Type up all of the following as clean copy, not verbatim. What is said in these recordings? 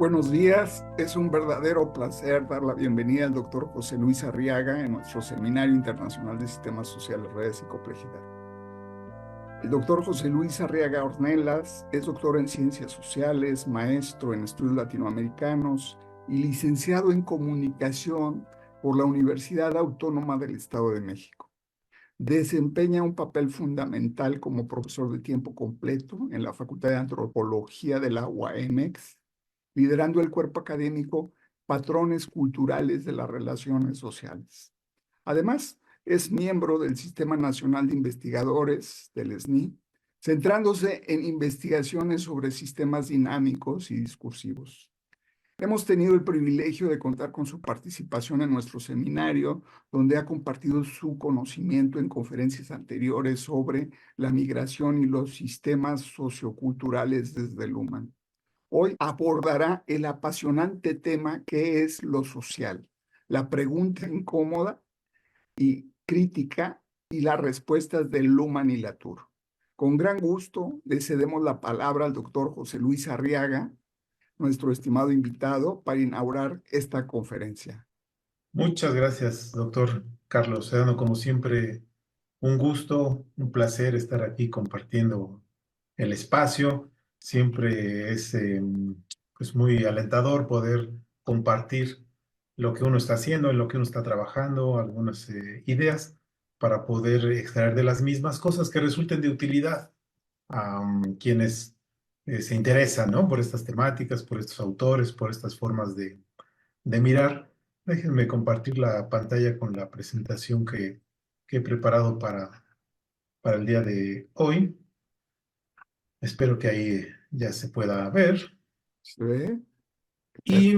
Buenos días, es un verdadero placer dar la bienvenida al doctor José Luis Arriaga en nuestro Seminario Internacional de Sistemas Sociales, Redes y Complejidad. El doctor José Luis Arriaga Ornelas es doctor en Ciencias Sociales, maestro en Estudios Latinoamericanos y licenciado en Comunicación por la Universidad Autónoma del Estado de México. Desempeña un papel fundamental como profesor de tiempo completo en la Facultad de Antropología de la UAMX, liderando el cuerpo académico Patrones Culturales de las Relaciones Sociales. Además, es miembro del Sistema Nacional de Investigadores, del SNI, centrándose en investigaciones sobre sistemas dinámicos y discursivos. Hemos tenido el privilegio de contar con su participación en nuestro seminario, donde ha compartido su conocimiento en conferencias anteriores sobre la migración y los sistemas socioculturales desde Luhmann. Hoy abordará el apasionante tema que es lo social, la pregunta incómoda y crítica y las respuestas de Luhmann y Latour. Con gran gusto le cedemos la palabra al doctor José Luis Arriaga, nuestro estimado invitado, para inaugurar esta conferencia. Muchas gracias, doctor Carlos Sedano. Como siempre, un gusto, un placer estar aquí compartiendo el espacio. Siempre es pues muy alentador poder compartir lo que uno está haciendo, en lo que uno está trabajando, algunas ideas para poder extraer de las mismas cosas que resulten de utilidad a quienes se interesan, ¿no? Por estas temáticas, por estos autores, por estas formas de mirar. Déjenme compartir la pantalla con la presentación que he preparado para el día de hoy. Espero que ahí ya se pueda ver. ¿Se ve? Y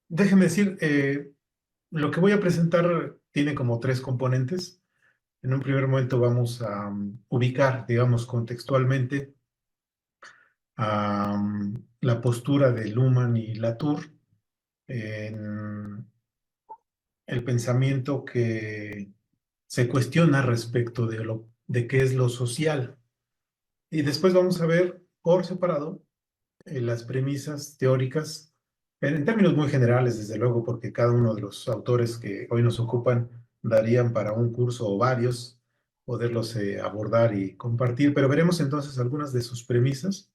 déjenme decir, lo que voy a presentar tiene como tres componentes. En un primer momento vamos a ubicar, digamos, contextualmente la postura de Luhmann y Latour en el pensamiento que se cuestiona respecto de qué es lo social. Y después vamos a ver por separado las premisas teóricas, en términos muy generales, desde luego, porque cada uno de los autores que hoy nos ocupan darían para un curso o varios poderlos abordar y compartir, pero veremos entonces algunas de sus premisas,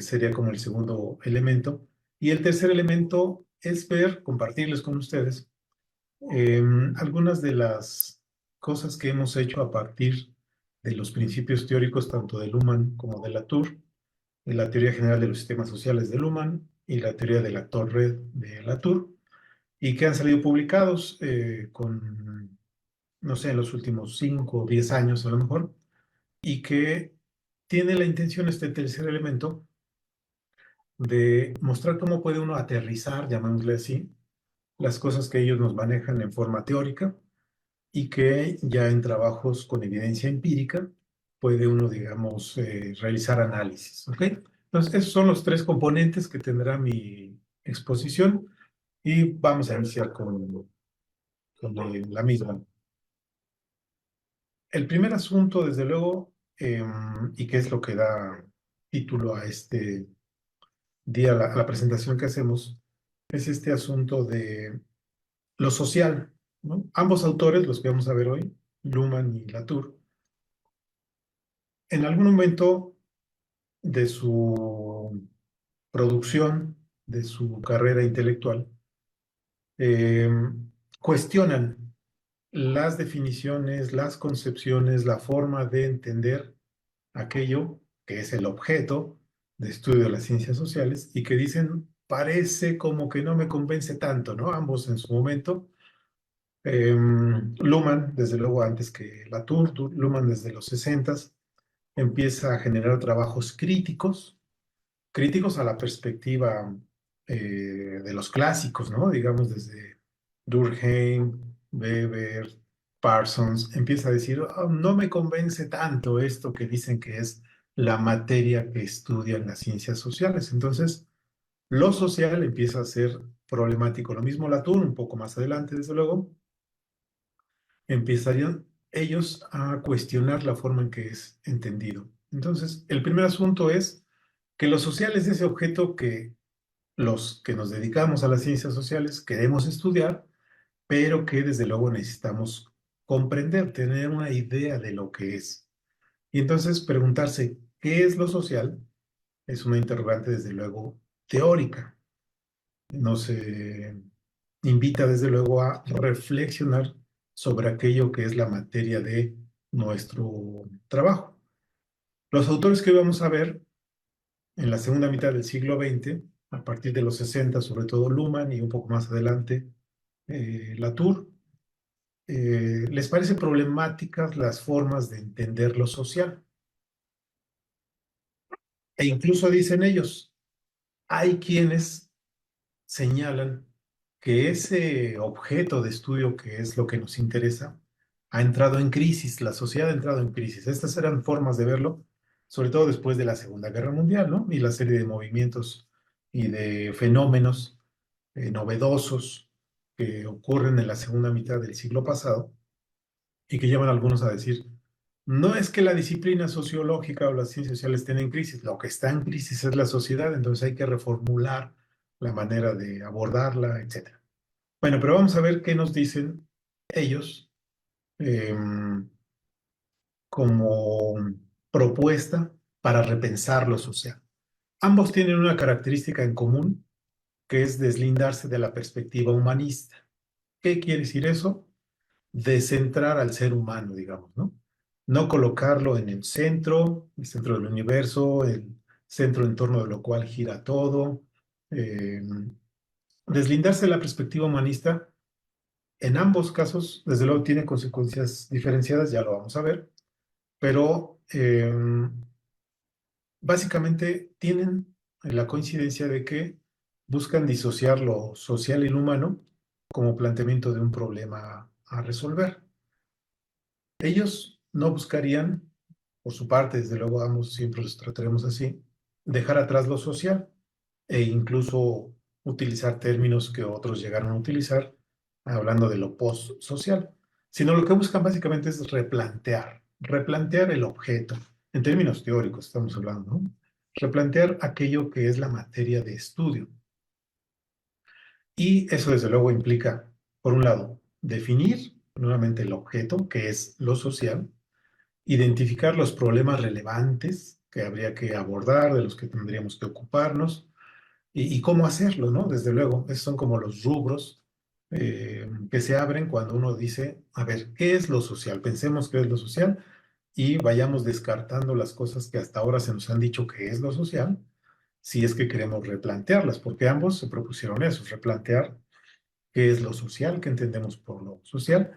sería como el segundo elemento. Y el tercer elemento es ver, compartirles con ustedes algunas de las cosas que hemos hecho a partir de los principios teóricos tanto de Luhmann como de Latour, de la teoría general de los sistemas sociales de Luhmann y la teoría del actor red de Latour, y que han salido publicados con, no sé, en los últimos 5 o 10 años a lo mejor, y que tiene la intención, este tercer elemento, de mostrar cómo puede uno aterrizar, llamámosle así, las cosas que ellos nos manejan en forma teórica y que ya en trabajos con evidencia empírica puede uno, digamos, realizar análisis. ¿Ok? Entonces, esos son los tres componentes que tendrá mi exposición y vamos a iniciar con la misma. El primer asunto, desde luego, y que es lo que da título a este día, a la presentación que hacemos, es este asunto de lo social, ¿no? Ambos autores, los que vamos a ver hoy, Luhmann y Latour, en algún momento de su producción, de su carrera intelectual, eh, cuestionan las definiciones, las concepciones, la forma de entender aquello que es el objeto de estudio de las ciencias sociales y que dicen, parece como que no me convence tanto, ¿no? Ambos en su momento. Luhmann, desde luego antes que Latour, Luhmann desde los 60 empieza a generar trabajos críticos a la perspectiva de los clásicos, ¿no? Digamos desde Durkheim, Weber, Parsons, empieza a decir, "Oh, no me convence tanto esto que dicen que es la materia que estudian las ciencias sociales". Entonces, lo social empieza a ser problemático. Lo mismo Latour, un poco más adelante, desde luego, empezarían ellos a cuestionar la forma en que es entendido. Entonces, el primer asunto es que lo social es ese objeto que los que nos dedicamos a las ciencias sociales queremos estudiar, pero que desde luego necesitamos comprender, tener una idea de lo que es. Y entonces preguntarse qué es lo social es una interrogante desde luego teórica. Nos invita desde luego a reflexionar sobre aquello que es la materia de nuestro trabajo. Los autores que vamos a ver en la segunda mitad del siglo XX, a partir de los 60, sobre todo Luhmann y un poco más adelante Latour, les parece problemáticas las formas de entender lo social. E incluso dicen ellos, hay quienes señalan que ese objeto de estudio que es lo que nos interesa ha entrado en crisis, la sociedad ha entrado en crisis. Estas eran formas de verlo, sobre todo después de la Segunda Guerra Mundial, ¿no? Y la serie de movimientos y de fenómenos novedosos que ocurren en la segunda mitad del siglo pasado y que llevan a algunos a decir, no es que la disciplina sociológica o las ciencias sociales estén en crisis, lo que está en crisis es la sociedad, entonces hay que reformular la manera de abordarla, etcétera. Bueno, pero vamos a ver qué nos dicen ellos eh, como propuesta para repensar lo social. Ambos tienen una característica en común, que es deslindarse de la perspectiva humanista. ¿Qué quiere decir eso? Descentrar al ser humano, digamos, ¿no? No colocarlo en el centro del universo, el centro en torno de lo cual gira todo. Eh, Deslindarse de la perspectiva humanista, en ambos casos, desde luego, tiene consecuencias diferenciadas, ya lo vamos a ver, pero básicamente tienen la coincidencia de que buscan disociar lo social y lo humano como planteamiento de un problema a resolver. Ellos no buscarían, por su parte, desde luego ambos siempre los trataremos así, dejar atrás lo social e incluso utilizar términos que otros llegaron a utilizar, hablando de lo post-social, sino lo que buscan básicamente es replantear el objeto, en términos teóricos estamos hablando, ¿no? Replantear aquello que es la materia de estudio. Y eso desde luego implica, por un lado, definir nuevamente el objeto, que es lo social, identificar los problemas relevantes que habría que abordar, de los que tendríamos que ocuparnos, y cómo hacerlo, ¿no? Desde luego, esos son como los rubros que se abren cuando uno dice, a ver, ¿qué es lo social? Pensemos qué es lo social y vayamos descartando las cosas que hasta ahora se nos han dicho que es lo social, si es que queremos replantearlas, porque ambos se propusieron eso, replantear qué es lo social, qué entendemos por lo social,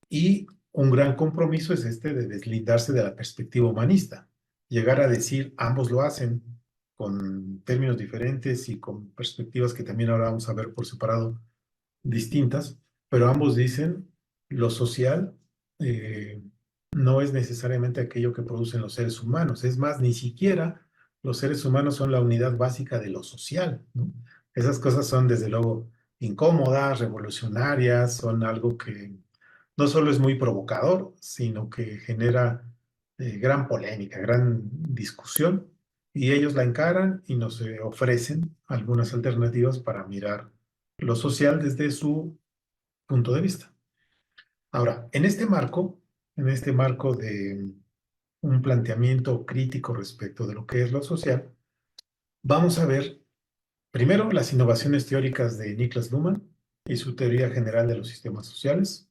y un gran compromiso es este de deslindarse de la perspectiva humanista, llegar a decir, ambos lo hacen con términos diferentes y con perspectivas que también ahora vamos a ver por separado distintas, pero ambos dicen, lo social eh, no es necesariamente aquello que producen los seres humanos, es más, ni siquiera los seres humanos son la unidad básica de lo social, ¿no? Esas cosas son desde luego incómodas, revolucionarias, son algo que no solo es muy provocador, sino que genera gran polémica, gran discusión, y ellos la encaran y nos ofrecen algunas alternativas para mirar lo social desde su punto de vista. Ahora, en este marco de un planteamiento crítico respecto de lo que es lo social, vamos a ver primero las innovaciones teóricas de Niklas Luhmann y su teoría general de los sistemas sociales.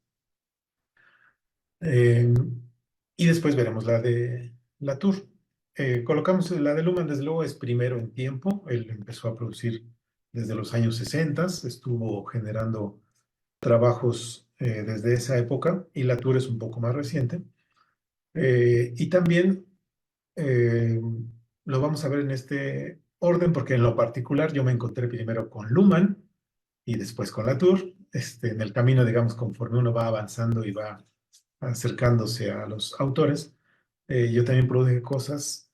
Eh, y después veremos la de Latour. Colocamos la de Luhmann, desde luego, es primero en tiempo. Él empezó a producir desde los años 60, estuvo generando trabajos desde esa época, y Latour es un poco más reciente. Y también eh, lo vamos a ver en este orden, porque en lo particular yo me encontré primero con Luhmann y después con Latour. En el camino, digamos, conforme uno va avanzando y va acercándose a los autores, yo también produje cosas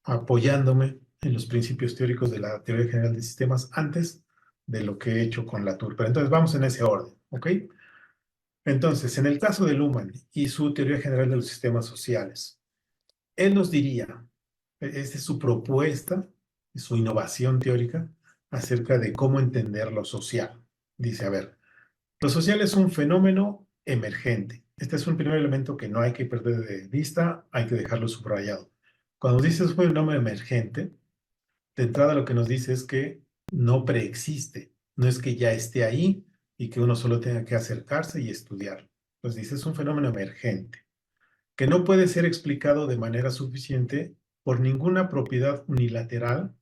apoyándome en los principios teóricos de la teoría general de sistemas antes de lo que he hecho con Latour. Pero entonces vamos en ese orden, ¿ok? Entonces, en el caso de Luhmann y su teoría general de los sistemas sociales, él nos diría, esta es su propuesta, su innovación teórica, acerca de cómo entender lo social. Dice, a ver, lo social es un fenómeno emergente. Este es un primer elemento que no hay que perder de vista, hay que dejarlo subrayado. Cuando dices un fenómeno emergente, de entrada lo que nos dice es que no preexiste, no es que ya esté ahí y que uno solo tenga que acercarse y estudiarlo. Pues dice, es un fenómeno emergente, que no puede ser explicado de manera suficiente por ninguna propiedad unilateral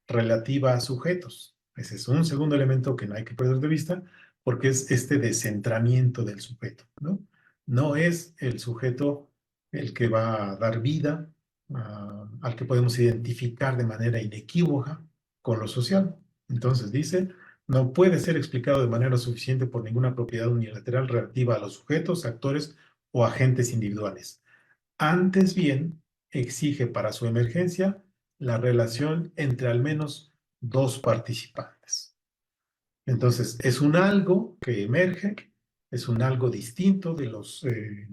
relativa a sujetos. Ese es un segundo elemento que no hay que perder de vista, porque es este descentramiento del sujeto, ¿no? No es el sujeto el que va a dar vida, al que podemos identificar de manera inequívoca con lo social. Entonces dice, no puede ser explicado de manera suficiente por ninguna propiedad unilateral relativa a los sujetos, actores o agentes individuales. Antes bien, exige para su emergencia la relación entre al menos dos participantes. Entonces, es un algo que emerge, es un algo distinto de los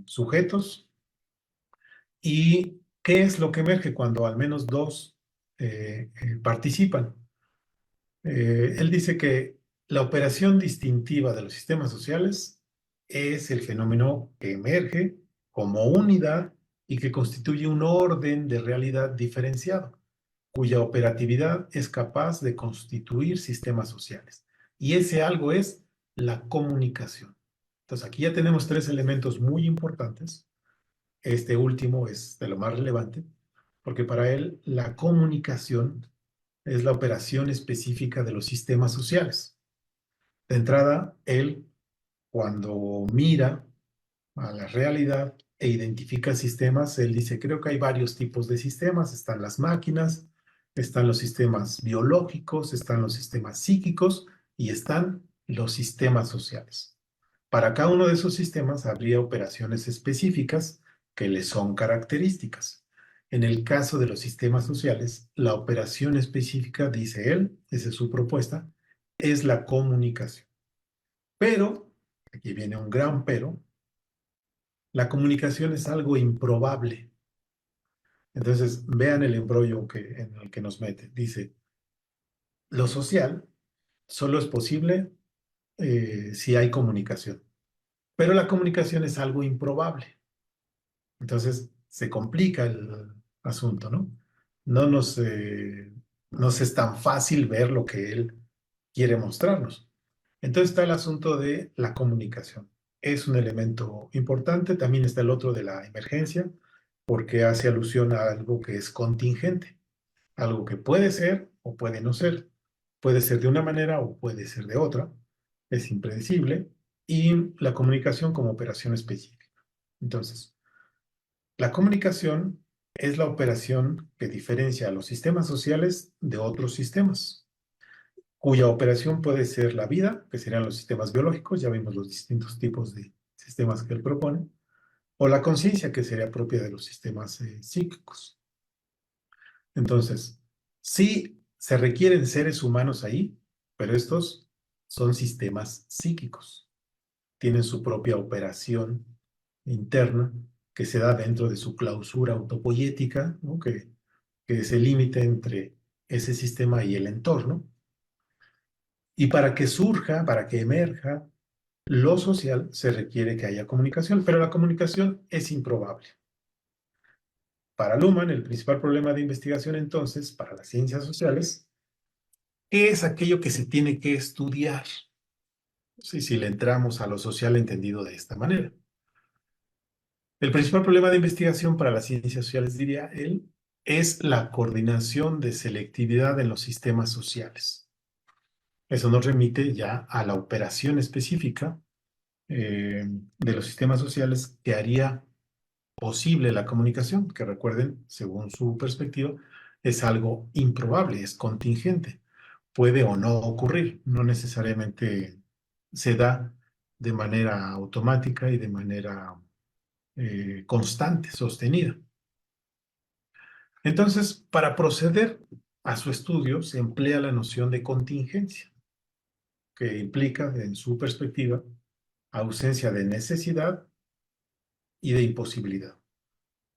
sujetos. ¿Y qué es lo que emerge cuando al menos dos participan? Él dice que la operación distintiva de los sistemas sociales es el fenómeno que emerge como unidad y que constituye un orden de realidad diferenciado, cuya operatividad es capaz de constituir sistemas sociales. Y ese algo es la comunicación. Entonces, aquí ya tenemos tres elementos muy importantes. Este último es de lo más relevante, porque para él la comunicación es la operación específica de los sistemas sociales. De entrada, él, cuando mira a la realidad e identifica sistemas, él dice, creo que hay varios tipos de sistemas. Están las máquinas, están los sistemas biológicos, están los sistemas psíquicos y están los sistemas sociales. Para cada uno de esos sistemas habría operaciones específicas que le son características. En el caso de los sistemas sociales, la operación específica, dice él, esa es su propuesta, es la comunicación. Pero, aquí viene un gran pero, la comunicación es algo improbable. Entonces, vean el embrollo en el que nos mete. Dice, lo social solo es posible si hay comunicación, pero la comunicación es algo improbable. Entonces se complica el asunto, ¿no? No nos es tan fácil ver lo que él quiere mostrarnos. Entonces está el asunto de la comunicación. Es un elemento importante. También está el otro de la emergencia, porque hace alusión a algo que es contingente, algo que puede ser o puede no ser. Puede ser de una manera o puede ser de otra. Es impredecible. Y la comunicación como operación específica. Entonces, la comunicación es la operación que diferencia a los sistemas sociales de otros sistemas, cuya operación puede ser la vida, que serían los sistemas biológicos, ya vimos los distintos tipos de sistemas que él propone, o la conciencia, que sería propia de los sistemas psíquicos. Entonces, sí se requieren seres humanos ahí, pero estos son sistemas psíquicos. Tienen su propia operación interna que se da dentro de su clausura autopoyética, ¿no? Que es el límite entre ese sistema y el entorno. Y para que surja, para que emerja lo social, se requiere que haya comunicación, pero la comunicación es improbable. Para Luhmann, el principal problema de investigación entonces, para las ciencias sociales, es aquello que se tiene que estudiar. Sí, si le entramos a lo social entendido de esta manera. El principal problema de investigación para las ciencias sociales, diría él, es la coordinación de selectividad en los sistemas sociales. Eso nos remite ya a la operación específica de los sistemas sociales que haría posible la comunicación, que recuerden, según su perspectiva, es algo improbable, es contingente, puede o no ocurrir, no necesariamente se da de manera automática y de manera constante, sostenida. Entonces, para proceder a su estudio se emplea la noción de contingencia, que implica, en su perspectiva, ausencia de necesidad y de imposibilidad.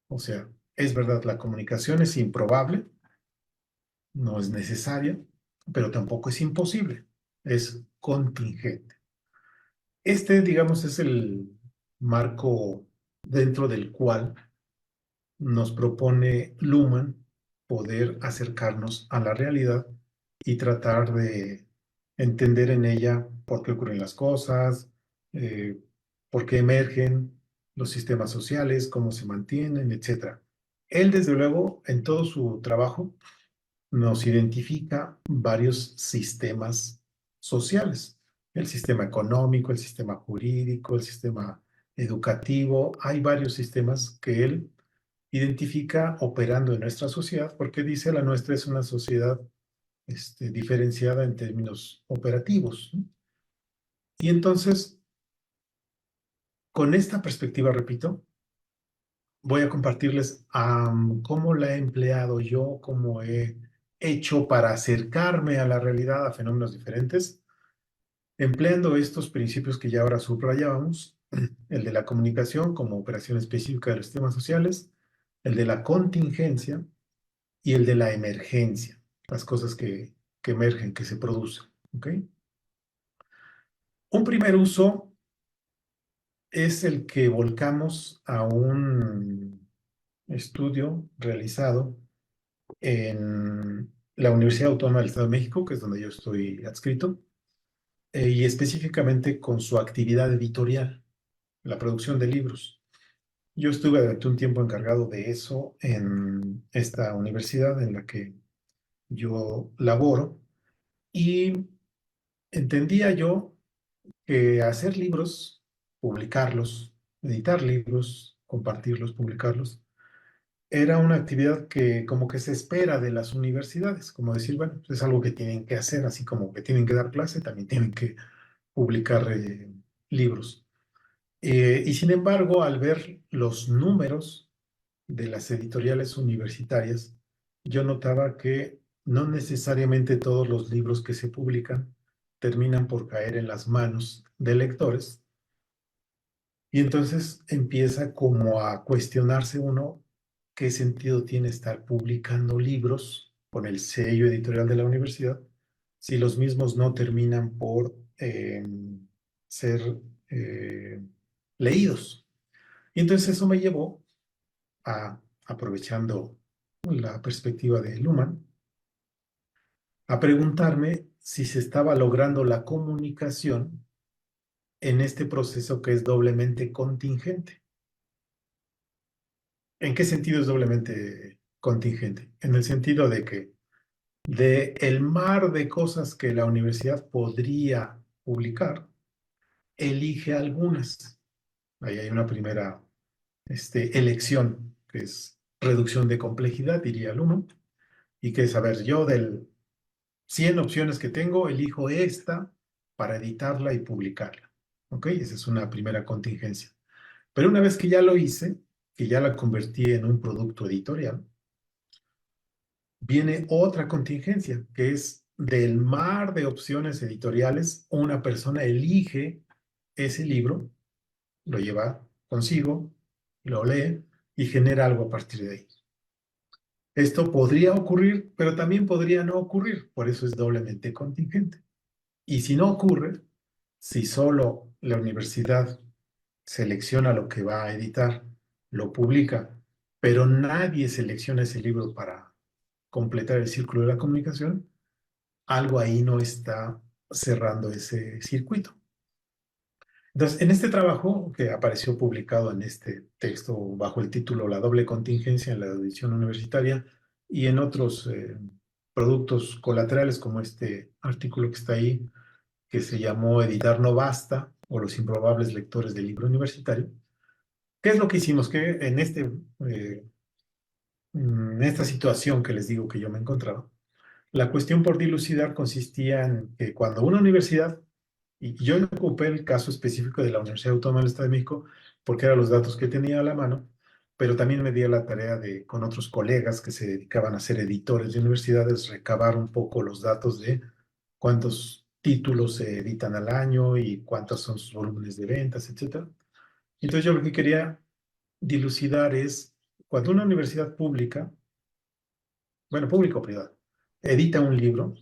O sea, es verdad, la comunicación es improbable, no es necesaria, pero tampoco es imposible, es contingente. Digamos, es el marco dentro del cual nos propone Luhmann poder acercarnos a la realidad y tratar de entender en ella por qué ocurren las cosas, eh, por qué emergen los sistemas sociales, cómo se mantienen, etcétera. Él, desde luego, en todo su trabajo, nos identifica varios sistemas sociales. El sistema económico, el sistema jurídico, el sistema educativo. Hay varios sistemas que él identifica operando en nuestra sociedad, porque dice la nuestra es una sociedad diferenciada en términos operativos, ¿no? Y entonces, con esta perspectiva, repito, voy a compartirles cómo la he empleado yo, cómo he hecho para acercarme a la realidad, a fenómenos diferentes, empleando estos principios que ya ahora subrayábamos, el de la comunicación como operación específica de los sistemas sociales, el de la contingencia y el de la emergencia, las cosas que emergen, que se producen. ¿Ok? Un primer uso es el que volcamos a un estudio realizado en la Universidad Autónoma del Estado de México, que es donde yo estoy adscrito, y específicamente con su actividad editorial, la producción de libros. Yo estuve durante un tiempo encargado de eso en esta universidad en la que yo laboro y entendía yo que hacer libros, publicarlos, editar libros, compartirlos, publicarlos, era una actividad que como que se espera de las universidades, como decir, bueno, pues es algo que tienen que hacer, así como que tienen que dar clase, también tienen que publicar libros. Y sin embargo, al ver los números de las editoriales universitarias, yo notaba que no necesariamente todos los libros que se publican terminan por caer en las manos de lectores. Y entonces empieza como a cuestionarse uno qué sentido tiene estar publicando libros con el sello editorial de la universidad si los mismos no terminan por ser eh, leídos. Y entonces eso me llevó a, aprovechando la perspectiva de Luhmann, a preguntarme si se estaba logrando la comunicación en este proceso que es doblemente contingente. ¿En qué sentido es doblemente contingente? En el sentido de que de el mar de cosas que la universidad podría publicar, elige algunas. Ahí hay una primera elección, que es reducción de complejidad, diría el uno, y que es, a ver, yo del 100 opciones que tengo, elijo esta para editarla y publicarla. ¿Ok? Esa es una primera contingencia. Pero una vez que ya lo hice, que ya la convertí en un producto editorial, viene otra contingencia, que es del mar de opciones editoriales, una persona elige ese libro, lo lleva consigo, lo lee y genera algo a partir de ahí. Esto podría ocurrir, pero también podría no ocurrir, por eso es doblemente contingente. Y si no ocurre, si solo la universidad selecciona lo que va a editar, lo publica, pero nadie selecciona ese libro para completar el círculo de la comunicación, algo ahí no está cerrando ese circuito. Entonces, en este trabajo que apareció publicado en este texto bajo el título La doble contingencia en la edición universitaria y en otros productos colaterales como este artículo que está ahí, que se llamó Editar no basta o los improbables lectores del libro universitario. ¿Qué es lo que hicimos? Que en esta situación que les digo que yo me encontraba, la cuestión por dilucidar consistía en que cuando una universidad, y yo no ocupé el caso específico de la Universidad Autónoma del Estado de México porque eran los datos que tenía a la mano, pero también me di a la tarea de, con otros colegas que se dedicaban a ser editores de universidades, recabar un poco los datos de cuántos títulos se editan al año y cuántos son sus volúmenes de ventas, etcétera. Entonces yo lo que quería dilucidar es, cuando una universidad pública, bueno, pública o privada, edita un libro,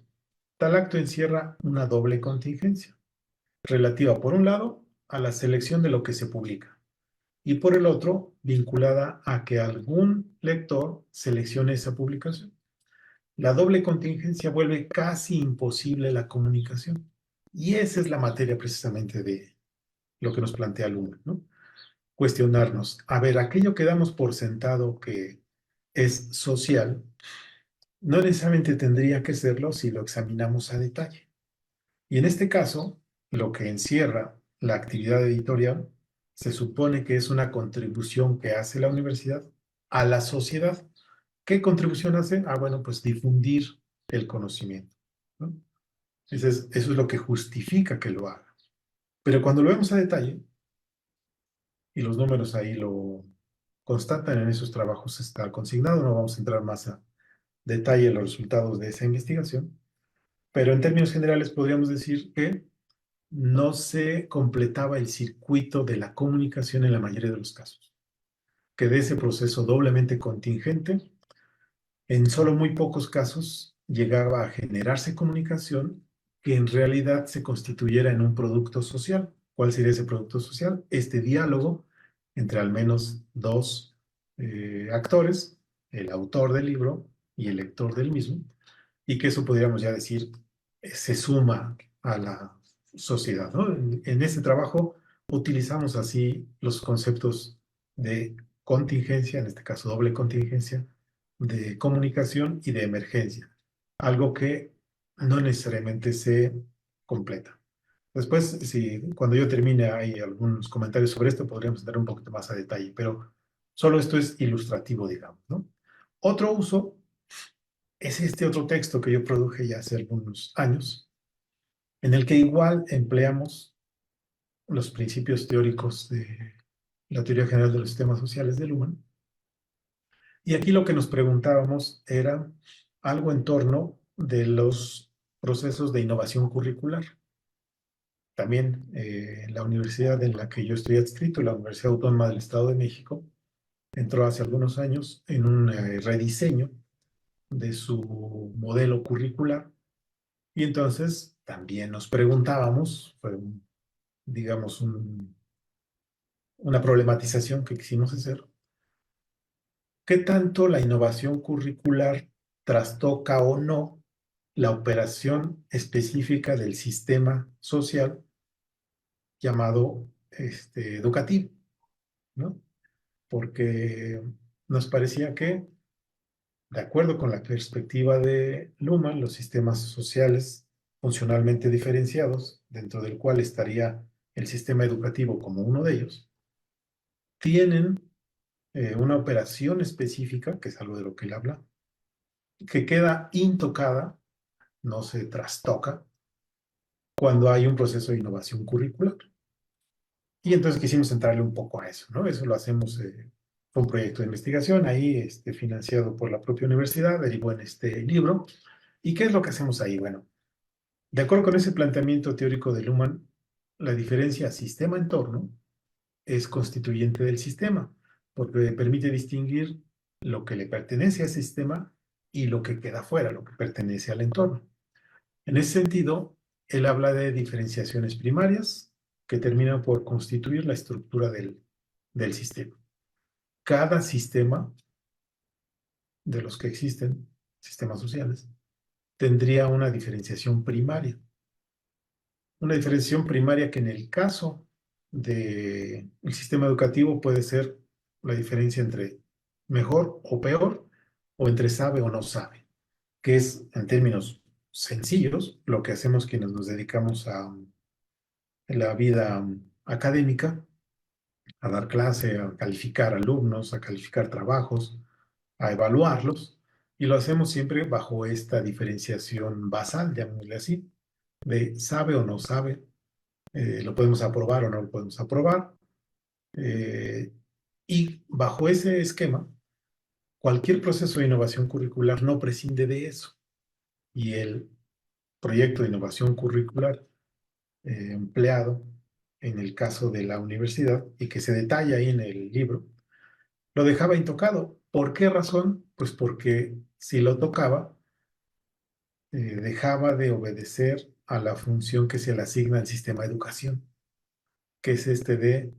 Tal acto encierra una doble contingencia, relativa por un lado a la selección de lo que se publica y por el otro vinculada a que algún lector seleccione esa publicación. La doble contingencia vuelve casi imposible la comunicación y esa es la materia precisamente de lo que nos plantea Luhmann, ¿no? Cuestionarnos, a ver, aquello que damos por sentado que es social, no necesariamente tendría que serlo si lo examinamos a detalle. Y en este caso, lo que encierra la actividad editorial se supone que es una contribución que hace la universidad a la sociedad. ¿Qué contribución hace? Ah, bueno, pues difundir el conocimiento, ¿no? Eso es lo que justifica que lo haga. Pero cuando lo vemos a detalle, y los números ahí lo constatan, en esos trabajos está consignado, no vamos a entrar más a detalle en los resultados de esa investigación, pero en términos generales podríamos decir que no se completaba el circuito de la comunicación en la mayoría de los casos, que de ese proceso doblemente contingente, en solo muy pocos casos llegaba a generarse comunicación que en realidad se constituyera en un producto social. ¿Cuál sería ese producto social? Este diálogo entre al menos dos actores, el autor del libro y el lector del mismo, y que eso podríamos ya decir se suma a la sociedad, ¿no? En este trabajo utilizamos así los conceptos de contingencia, en este caso doble contingencia, de comunicación y de emergencia, algo que no necesariamente se completa. Después, si cuando yo termine hay algunos comentarios sobre esto, podríamos entrar un poquito más a detalle, pero solo esto es ilustrativo, digamos, ¿no? Otro uso es este otro texto que yo produje ya hace algunos años, en el que igual empleamos los principios teóricos de la teoría general de los sistemas sociales de Luhmann. Y aquí lo que nos preguntábamos era algo en torno de los procesos de innovación curricular. También la universidad en la que yo estoy adscrito, la Universidad Autónoma del Estado de México, entró hace algunos años en un rediseño de su modelo curricular. Y entonces también nos preguntábamos, fue digamos una problematización que quisimos hacer, ¿qué tanto la innovación curricular trastoca o no la operación específica del sistema social llamado educativo, ¿no? Porque nos parecía que, de acuerdo con la perspectiva de Luhmann, los sistemas sociales funcionalmente diferenciados, dentro del cual estaría el sistema educativo como uno de ellos, tienen una operación específica, que es algo de lo que él habla, que queda intocada, no se trastoca, cuando hay un proceso de innovación curricular. Y entonces quisimos entrarle un poco a eso, ¿no? Eso lo hacemos, fue un proyecto de investigación ahí, financiado por la propia universidad, derivó en este libro. ¿Y qué es lo que hacemos ahí? Bueno, de acuerdo con ese planteamiento teórico de Luhmann, la diferencia sistema-entorno es constituyente del sistema, porque permite distinguir lo que le pertenece al sistema y lo que queda fuera, lo que pertenece al entorno. En ese sentido, él habla de diferenciaciones primarias que terminan por constituir la estructura del sistema. Cada sistema de los que existen, sistemas sociales, tendría una diferenciación primaria. Una diferenciación primaria que en el caso del sistema educativo puede ser la diferencia entre mejor o peor, o entre sabe o no sabe, que es, en términos sencillos, lo que hacemos quienes nos dedicamos a la vida académica, a dar clase, a calificar alumnos, a calificar trabajos, a evaluarlos, y lo hacemos siempre bajo esta diferenciación basal, llamémosle así, de sabe o no sabe, lo podemos aprobar o no lo podemos aprobar, y bajo ese esquema, cualquier proceso de innovación curricular no prescinde de eso, y el proyecto de innovación curricular empleado en el caso de la universidad y que se detalla ahí en el libro, lo dejaba intocado. ¿Por qué razón? Pues porque si lo tocaba, dejaba de obedecer a la función que se le asigna al sistema de educación, que es este de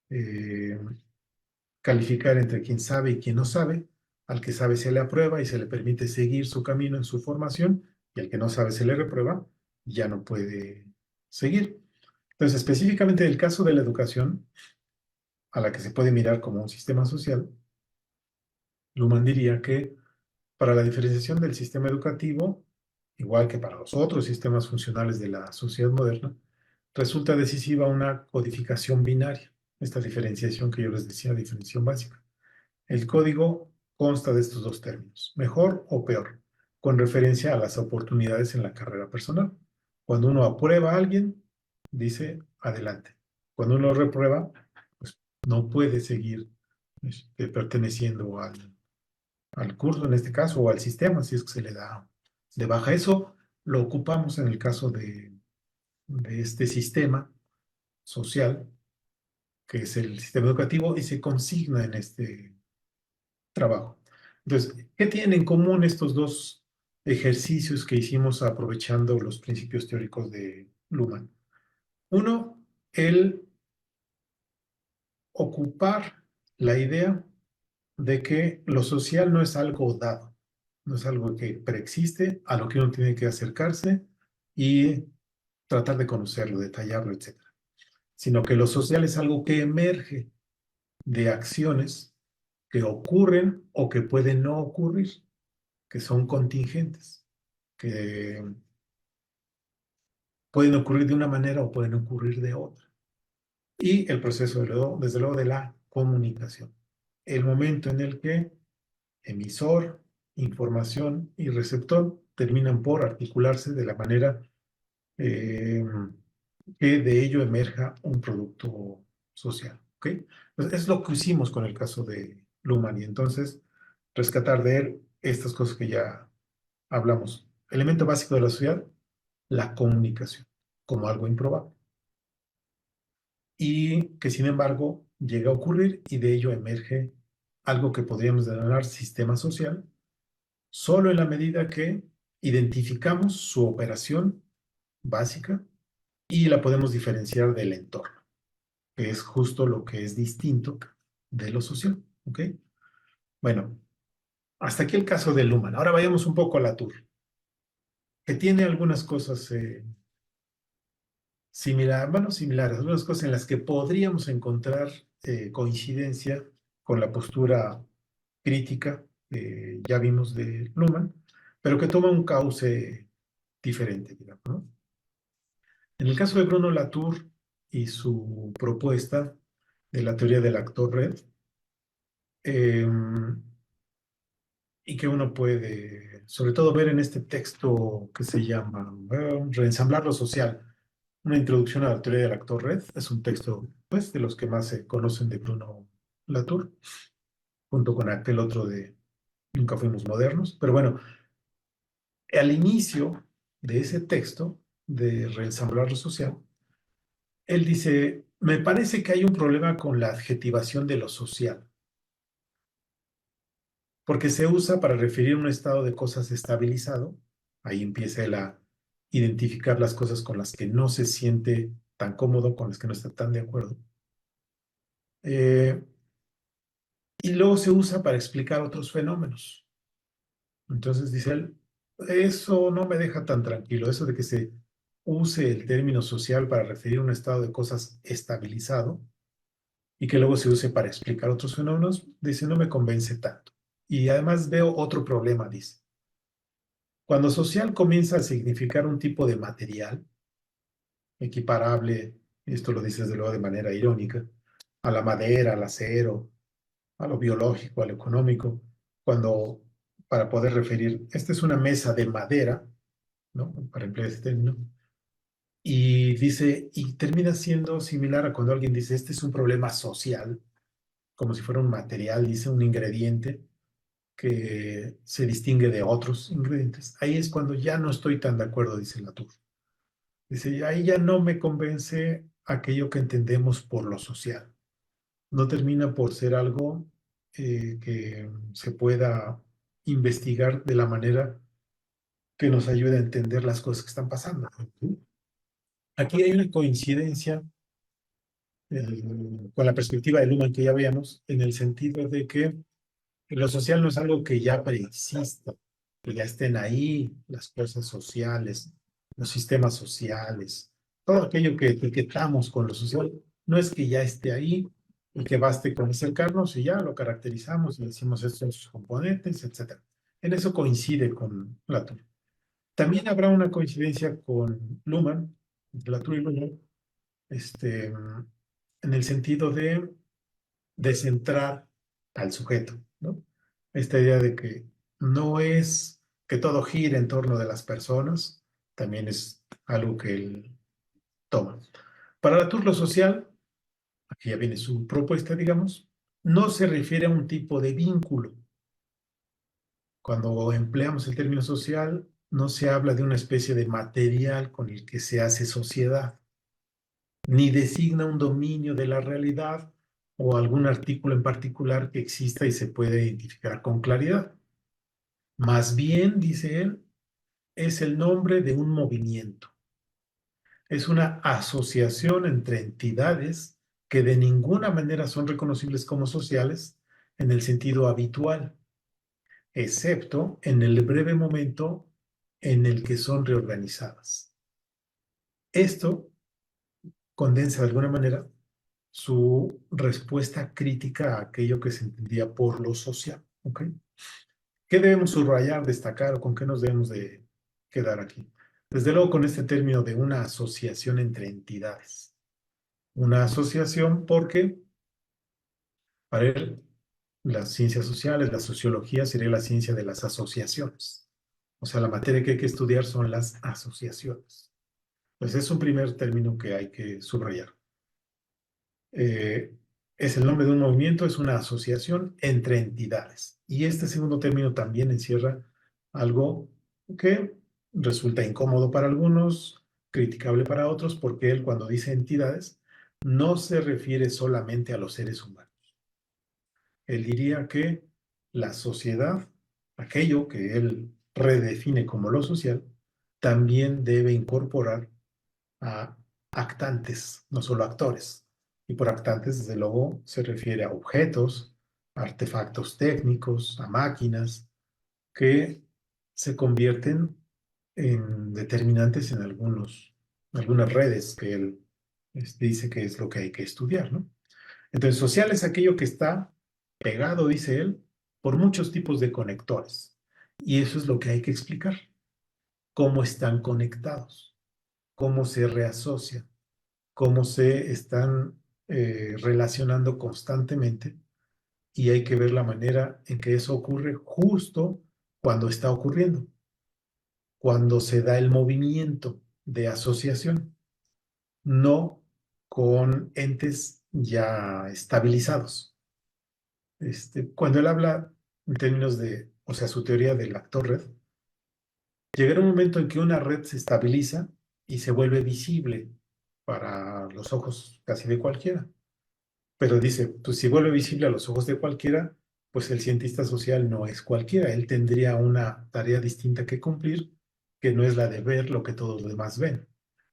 eh, calificar entre quien sabe y quien no sabe. Al que sabe se le aprueba y se le permite seguir su camino en su formación, y al que no sabe se le reprueba y ya no puede seguir. Entonces, específicamente en el caso de la educación, a la que se puede mirar como un sistema social, Luhmann diría que para la diferenciación del sistema educativo, igual que para los otros sistemas funcionales de la sociedad moderna, resulta decisiva una codificación binaria, esta diferenciación que yo les decía, diferenciación básica. El código consta de estos dos términos, mejor o peor, con referencia a las oportunidades en la carrera personal. Cuando uno aprueba a alguien, dice adelante. Cuando uno reprueba, pues no puede seguir perteneciendo al curso en este caso o al sistema, si es que se le da de baja. Eso lo ocupamos en el caso de este sistema social, que es el sistema educativo, y se consigna en este trabajo. Entonces, ¿qué tienen en común estos dos ejercicios que hicimos aprovechando los principios teóricos de Luhmann? Uno, el ocupar la idea de que lo social no es algo dado, no es algo que preexiste, a lo que uno tiene que acercarse y tratar de conocerlo, detallarlo, etcétera, sino que lo social es algo que emerge de acciones que ocurren o que pueden no ocurrir, que son contingentes, que pueden ocurrir de una manera o pueden ocurrir de otra. Y el proceso, desde luego, de la comunicación. El momento en el que emisor, información y receptor terminan por articularse de la manera eh, que de ello emerja un producto social. ¿Ok? Entonces, es lo que hicimos con el caso de Luhmann y entonces rescatar de él estas cosas que ya hablamos. Elemento básico de la sociedad, la comunicación, como algo improbable. Y que sin embargo llega a ocurrir y de ello emerge algo que podríamos denominar sistema social, solo en la medida que identificamos su operación básica y la podemos diferenciar del entorno, que es justo lo que es distinto de lo social. ¿Ok? Bueno, hasta aquí el caso de Luhmann. Ahora vayamos un poco a la Tour, que tiene algunas cosas similares, algunas cosas en las que podríamos encontrar coincidencia con la postura crítica que ya vimos de Luhmann, pero que toma un cauce diferente, digamos, ¿no? En el caso de Bruno Latour y su propuesta de la teoría del actor red, eh, y que uno puede, sobre todo, ver en este texto que se llama Reensamblar lo social, una introducción a la teoría del actor red. Es un texto, pues, de los que más se conocen de Bruno Latour, junto con aquel otro de Nunca fuimos modernos. Pero bueno, al inicio de ese texto de Reensamblar lo social, él dice, me parece que hay un problema con la adjetivación de lo social, porque se usa para referir un estado de cosas estabilizado. Ahí empieza él a identificar las cosas con las que no se siente tan cómodo, con las que no está tan de acuerdo. Eh, y luego se usa para explicar otros fenómenos. Entonces dice él, eso no me deja tan tranquilo, eso de que se use el término social para referir un estado de cosas estabilizado y que luego se use para explicar otros fenómenos, dice, no me convence tanto. Y además veo otro problema, dice. Cuando social comienza a significar un tipo de material equiparable, esto lo dice desde luego de manera irónica, a la madera, al acero, a lo biológico, a lo económico, cuando para poder referir, esta es una mesa de madera, ¿no? Para emplear este término, y dice, y termina siendo similar a cuando alguien dice, este es un problema social, como si fuera un material, dice un ingrediente que se distingue de otros ingredientes. Ahí es cuando ya no estoy tan de acuerdo, dice Latour. Dice, ahí ya no me convence aquello que entendemos por lo social. No termina por ser algo que se pueda investigar de la manera que nos ayude a entender las cosas que están pasando. Aquí hay una coincidencia con la perspectiva de Luhmann que ya veíamos, en el sentido de que lo social no es algo que ya preexista, que ya estén ahí las cosas sociales, los sistemas sociales, todo aquello que etiquetamos con lo social, no es que ya esté ahí y que baste con acercarnos y ya lo caracterizamos y decimos estos son sus componentes, etc. En eso coincide con Latour. También habrá una coincidencia con Luhmann, Latour y Luhmann, en el sentido de centrar al sujeto, ¿no? Esta idea de que no es que todo gire en torno de las personas, también es algo que él toma. Para Latour, lo social, aquí ya viene su propuesta, digamos, no se refiere a un tipo de vínculo. Cuando empleamos el término social, no se habla de una especie de material con el que se hace sociedad, ni designa un dominio de la realidad o algún artículo en particular que exista y se pueda identificar con claridad. Más bien, dice él, es el nombre de un movimiento. Es una asociación entre entidades que de ninguna manera son reconocibles como sociales en el sentido habitual, excepto en el breve momento en el que son reorganizadas. Esto condensa de alguna manera su respuesta crítica a aquello que se entendía por lo social. ¿Ok? ¿Qué debemos subrayar, destacar o con qué nos debemos de quedar aquí? Desde luego con este término de una asociación entre entidades. Una asociación porque, para él, las ciencias sociales, la sociología sería la ciencia de las asociaciones. O sea, la materia que hay que estudiar son las asociaciones. Entonces es un primer término que hay que subrayar. Es el nombre de un movimiento, es una asociación entre entidades. Y este segundo término también encierra algo que resulta incómodo para algunos, criticable para otros, porque él cuando dice entidades no se refiere solamente a los seres humanos. Él diría que la sociedad, aquello que él redefine como lo social, también debe incorporar a actantes, no solo actores. Y por actantes, desde luego, se refiere a objetos, a artefactos técnicos, a máquinas, que se convierten en determinantes en algunas redes que él dice que es lo que hay que estudiar, ¿no? Entonces, social es aquello que está pegado, dice él, por muchos tipos de conectores. Y eso es lo que hay que explicar. Cómo están conectados, cómo se reasocian, cómo se están relacionando constantemente y hay que ver la manera en que eso ocurre justo cuando está ocurriendo, cuando se da el movimiento de asociación, no con entes ya estabilizados. Cuando él habla en términos de, o sea, su teoría del actor red, llegará un momento en que una red se estabiliza y se vuelve visible para los ojos casi de cualquiera. Pero dice, pues si vuelve visible a los ojos de cualquiera, pues el cientista social no es cualquiera. Él tendría una tarea distinta que cumplir, que no es la de ver lo que todos los demás ven.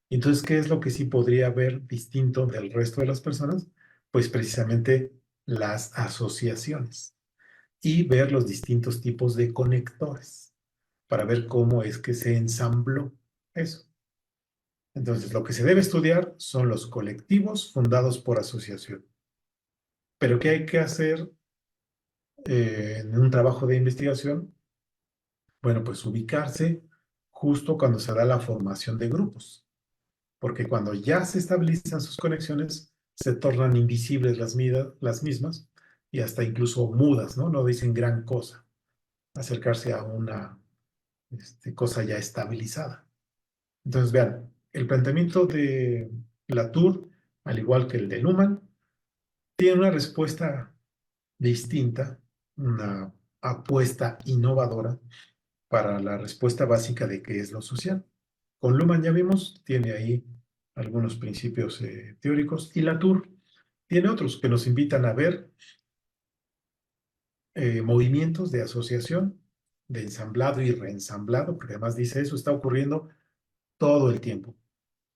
Entonces, ¿qué es lo que sí podría ver distinto del resto de las personas? Pues precisamente las asociaciones y ver los distintos tipos de conectores para ver cómo es que se ensambló eso. Entonces, lo que se debe estudiar son los colectivos fundados por asociación. Pero ¿qué hay que hacer en un trabajo de investigación? Bueno, pues ubicarse justo cuando se da la formación de grupos, porque cuando ya se estabilizan sus conexiones, se tornan invisibles las mismas y hasta incluso mudas, ¿no? No dicen gran cosa, acercarse a una cosa ya estabilizada. Entonces, vean, el planteamiento de Latour, al igual que el de Luhmann, tiene una respuesta distinta, una apuesta innovadora para la respuesta básica de qué es lo social. Con Luhmann ya vimos, tiene ahí algunos principios teóricos y Latour tiene otros que nos invitan a ver movimientos de asociación de ensamblado y reensamblado, porque además dice eso está ocurriendo todo el tiempo.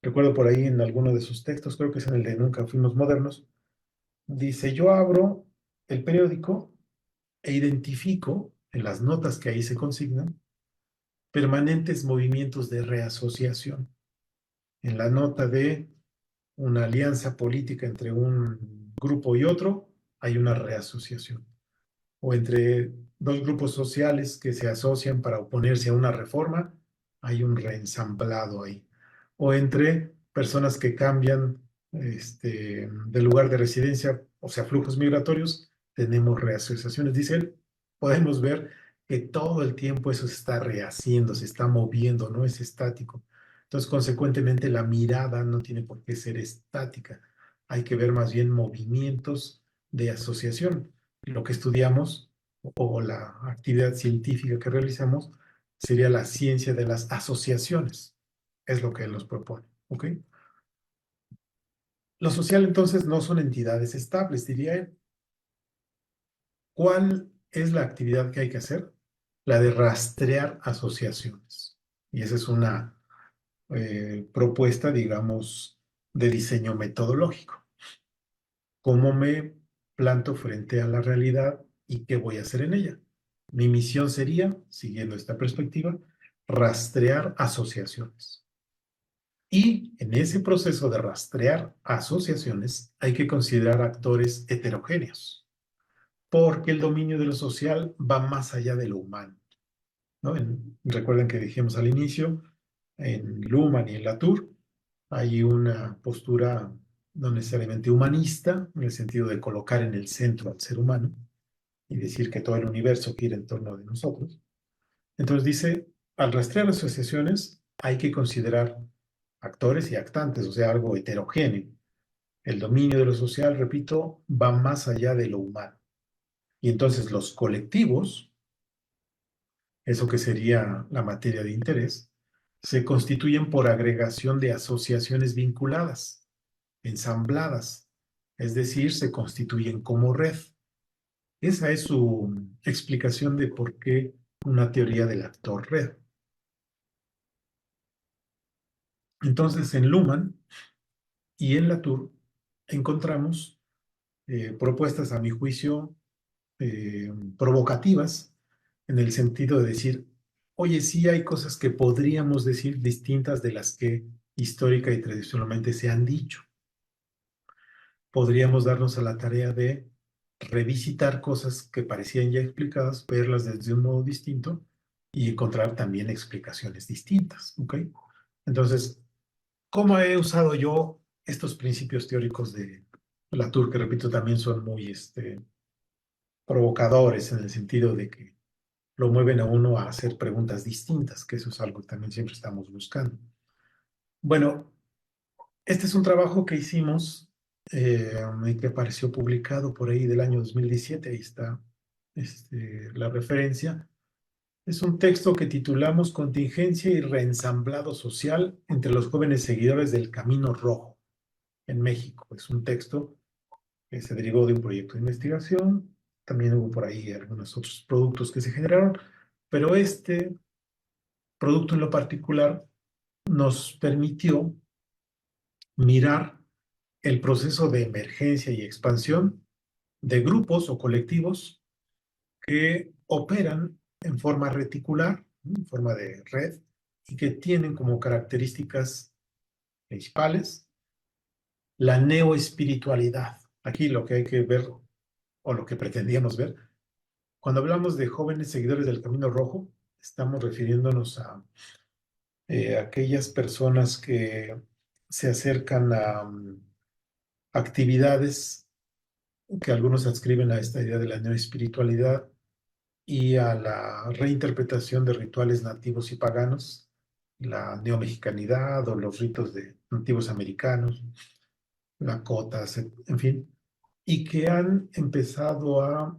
Recuerdo por ahí en alguno de sus textos, creo que es en el de Nunca Fuimos Modernos, dice, yo abro el periódico e identifico en las notas que ahí se consignan permanentes movimientos de reasociación. En la nota de una alianza política entre un grupo y otro, hay una reasociación. O entre dos grupos sociales que se asocian para oponerse a una reforma, hay un reensamblado ahí. O entre personas que cambian de lugar de residencia, o sea, flujos migratorios, tenemos reasociaciones. Dice él, podemos ver que todo el tiempo eso se está rehaciendo, se está moviendo, no es estático. Entonces, consecuentemente, la mirada no tiene por qué ser estática. Hay que ver más bien movimientos de asociación. Lo que estudiamos o la actividad científica que realizamos sería la ciencia de las asociaciones. Es lo que él nos propone. ¿Ok? Lo social entonces no son entidades estables, diría él. ¿Cuál es la actividad que hay que hacer? La de rastrear asociaciones. Y esa es una propuesta, digamos, de diseño metodológico. ¿Cómo me planto frente a la realidad y qué voy a hacer en ella? Mi misión sería, siguiendo esta perspectiva, rastrear asociaciones. Y en ese proceso de rastrear asociaciones hay que considerar actores heterogéneos, porque el dominio de lo social va más allá de lo humano, ¿no? Recuerden que dijimos al inicio, en Luhmann y en Latour, hay una postura no necesariamente humanista, en el sentido de colocar en el centro al ser humano y decir que todo el universo gira en torno de nosotros. Entonces dice, al rastrear asociaciones hay que considerar actores y actantes, o sea, algo heterogéneo. El dominio de lo social, repito, va más allá de lo humano. Y entonces los colectivos, eso que sería la materia de interés, se constituyen por agregación de asociaciones vinculadas, ensambladas, es decir, se constituyen como red. Esa es su explicación de por qué una teoría del actor red. Entonces, en Luhmann y en Latour encontramos propuestas, a mi juicio, provocativas, en el sentido de decir, oye, sí hay cosas que podríamos decir distintas de las que histórica y tradicionalmente se han dicho. Podríamos darnos a la tarea de revisitar cosas que parecían ya explicadas, verlas desde un modo distinto y encontrar también explicaciones distintas. ¿Ok? Entonces, ¿cómo he usado yo estos principios teóricos de Latour, que repito, también son muy provocadores en el sentido de que lo mueven a uno a hacer preguntas distintas, que eso es algo que también siempre estamos buscando? Bueno, este es un trabajo que hicimos y que apareció publicado por ahí del año 2017, ahí está la referencia. Es un texto que titulamos Contingencia y reensamblado social entre los jóvenes seguidores del Camino Rojo en México. Es un texto que se derivó de un proyecto de investigación. También hubo por ahí algunos otros productos que se generaron, pero este producto en lo particular nos permitió mirar el proceso de emergencia y expansión de grupos o colectivos que operan en forma reticular, en forma de red, y que tienen como características principales la neoespiritualidad. Aquí lo que hay que ver, o lo que pretendíamos ver, cuando hablamos de jóvenes seguidores del Camino Rojo, estamos refiriéndonos a aquellas personas que se acercan a actividades que algunos adscriben a esta idea de la neoespiritualidad y a la reinterpretación de rituales nativos y paganos, la neomexicanidad o los ritos de nativos americanos, lakotas, en fin, y que han empezado a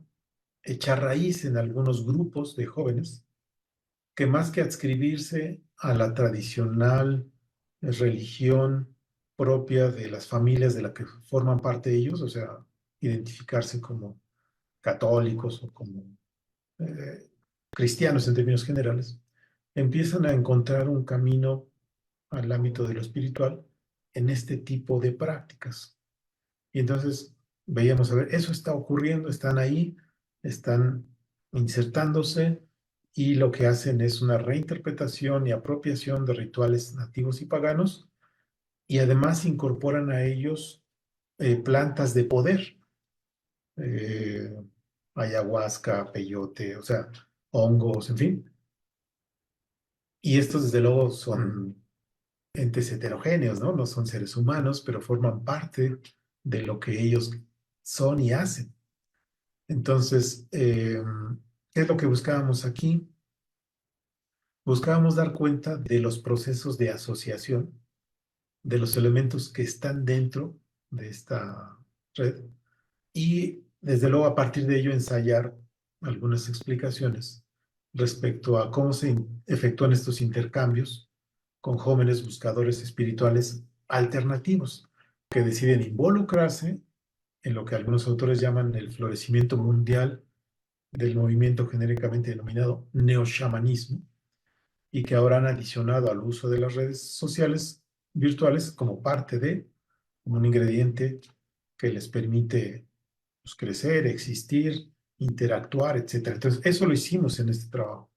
echar raíz en algunos grupos de jóvenes que más que adscribirse a la tradicional religión propia de las familias de la que forman parte ellos, o sea, identificarse como católicos o como cristianos en términos generales, empiezan a encontrar un camino al ámbito de lo espiritual en este tipo de prácticas. Y entonces veíamos, a ver, eso está ocurriendo, están ahí, están insertándose y lo que hacen es una reinterpretación y apropiación de rituales nativos y paganos y además incorporan a ellos plantas de poder, eh, ayahuasca, peyote, o sea, hongos, en fin. Y estos desde luego son entes heterogéneos, ¿no? No son seres humanos, pero forman parte de lo que ellos son y hacen. Entonces, ¿qué es lo que buscábamos aquí? Buscábamos dar cuenta de los procesos de asociación, de los elementos que están dentro de esta red y, desde luego, a partir de ello, ensayar algunas explicaciones respecto a cómo se efectúan estos intercambios con jóvenes buscadores espirituales alternativos que deciden involucrarse en lo que algunos autores llaman el florecimiento mundial del movimiento genéricamente denominado neoshamanismo y que ahora han adicionado al uso de las redes sociales virtuales como parte de, como un ingrediente que les permite pues, crecer, existir, interactuar, etcétera. Entonces, eso lo hicimos en este trabajo.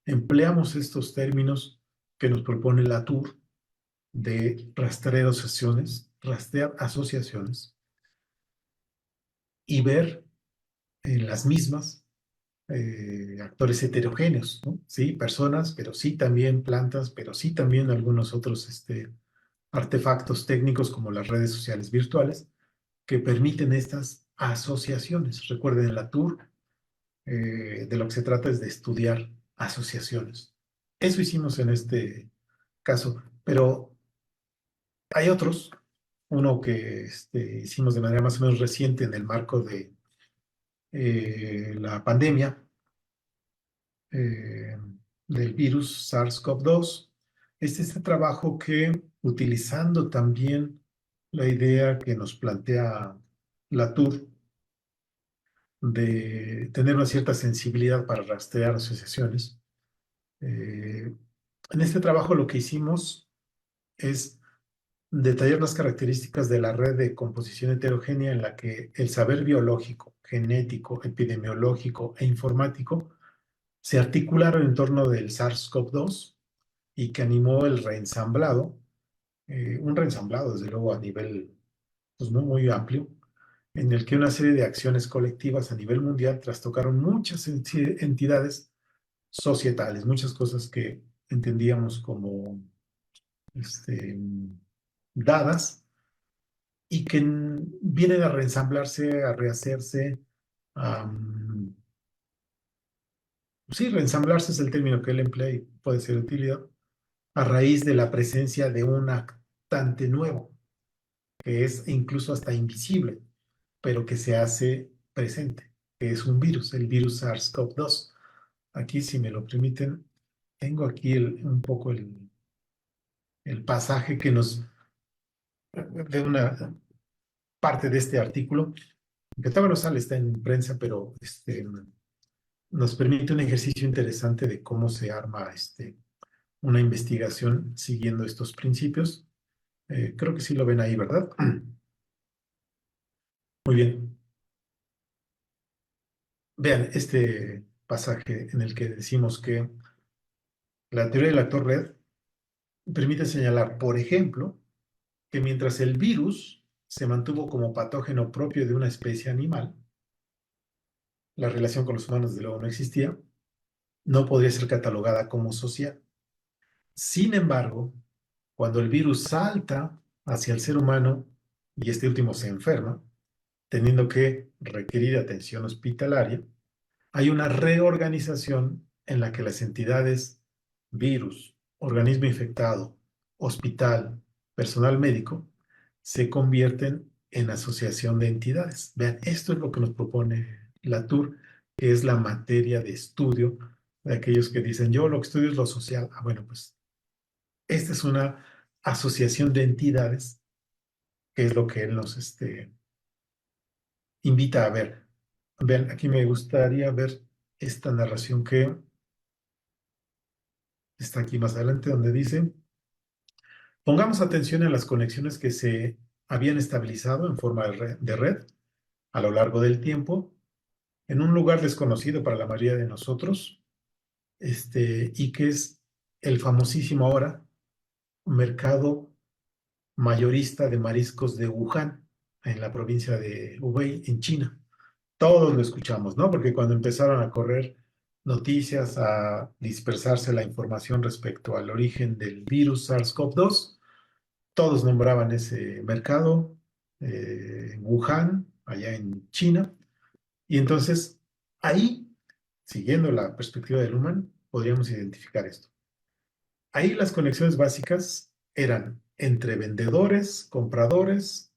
Empleamos estos términos que nos propone Latour de rastrear asociaciones y ver en las mismas actores heterogéneos, ¿no? Sí, personas, pero sí también plantas, pero sí también algunos otros artefactos técnicos como las redes sociales virtuales que permiten estas asociaciones. Recuerden, en la tour, de lo que se trata es de estudiar asociaciones. Eso hicimos en este caso, pero hay otros, uno que hicimos de manera más o menos reciente en el marco de la pandemia, eh, del virus SARS-CoV-2. Este trabajo que, utilizando también la idea que nos plantea Latour de tener una cierta sensibilidad para rastrear asociaciones, en este trabajo lo que hicimos es detallar las características de la red de composición heterogénea en la que el saber biológico, genético, epidemiológico e informático se articularon en torno del SARS-CoV-2 y que animó el reensamblado, un reensamblado desde luego a nivel pues, muy amplio, en el que una serie de acciones colectivas a nivel mundial trastocaron muchas entidades societales, muchas cosas que entendíamos como este, dadas y que vienen a reensamblarse, a rehacerse, sí, reensamblarse es el término que él emplea y puede ser de utilidad, a raíz de la presencia de un actante nuevo, que es incluso hasta invisible, pero que se hace presente, que es un virus, el virus SARS-CoV-2. Aquí, si me lo permiten, tengo aquí un poco el pasaje que nos, de una parte de este artículo, que todavía no sale, está en prensa, pero nos permite un ejercicio interesante de cómo se arma una investigación siguiendo estos principios. Creo que sí lo ven ahí, ¿verdad? Muy bien. Vean este pasaje en el que decimos que la teoría del actor red permite señalar, por ejemplo, que mientras el virus se mantuvo como patógeno propio de una especie animal, la relación con los humanos, de luego, no existía, no podría ser catalogada como social. Sin embargo, cuando el virus salta hacia el ser humano y este último se enferma, teniendo que requerir atención hospitalaria, hay una reorganización en la que las entidades virus, organismo infectado, hospital, personal médico, se convierten en asociación de entidades. Vean, esto es lo que nos propone Latour, que es la materia de estudio de aquellos que dicen, yo lo que estudio es lo social. Ah, bueno, pues esta es una asociación de entidades, que es lo que él nos invita a ver. Vean, aquí me gustaría ver esta narración que está aquí más adelante, donde dice, pongamos atención en las conexiones que se habían estabilizado en forma de red a lo largo del tiempo, en un lugar desconocido para la mayoría de nosotros, y que es el famosísimo ahora mercado mayorista de mariscos de Wuhan, en la provincia de Hubei, en China. Todos lo escuchamos, ¿no? Porque cuando empezaron a correr noticias, a dispersarse la información respecto al origen del virus SARS-CoV-2, todos nombraban ese mercado, en Wuhan, allá en China. Y entonces, ahí, siguiendo la perspectiva del humano, podríamos identificar esto. Ahí las conexiones básicas eran entre vendedores, compradores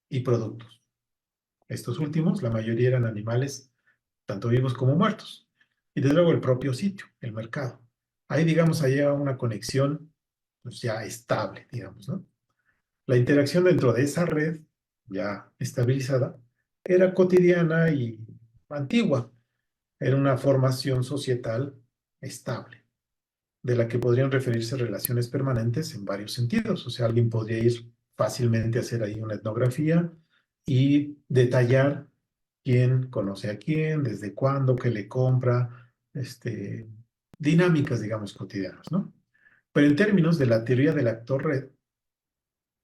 y productos. Estos últimos, la mayoría eran animales, tanto vivos como muertos. Y desde luego el propio sitio, el mercado. Ahí, digamos, había una conexión pues, ya estable, digamos, ¿no? La interacción dentro de esa red ya estabilizada era cotidiana y antigua. Era una formación societal estable, de la que podrían referirse relaciones permanentes en varios sentidos. O sea, alguien podría ir fácilmente a hacer ahí una etnografía y detallar quién conoce a quién, desde cuándo, qué le compra, dinámicas, digamos, cotidianas, ¿no? Pero en términos de la teoría del actor red,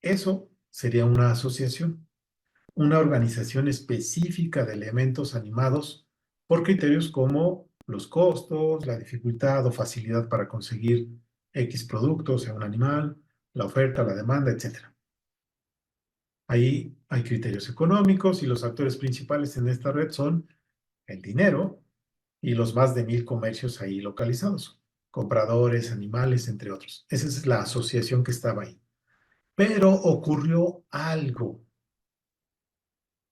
eso sería una asociación, una organización específica de elementos animados por criterios como los costos, la dificultad o facilidad para conseguir X productos en un animal, la oferta, la demanda, etc. Ahí hay criterios económicos y los actores principales en esta red son el dinero y los más de 1,000 comercios ahí localizados, compradores, animales, entre otros. Esa es la asociación que estaba ahí. Pero ocurrió algo.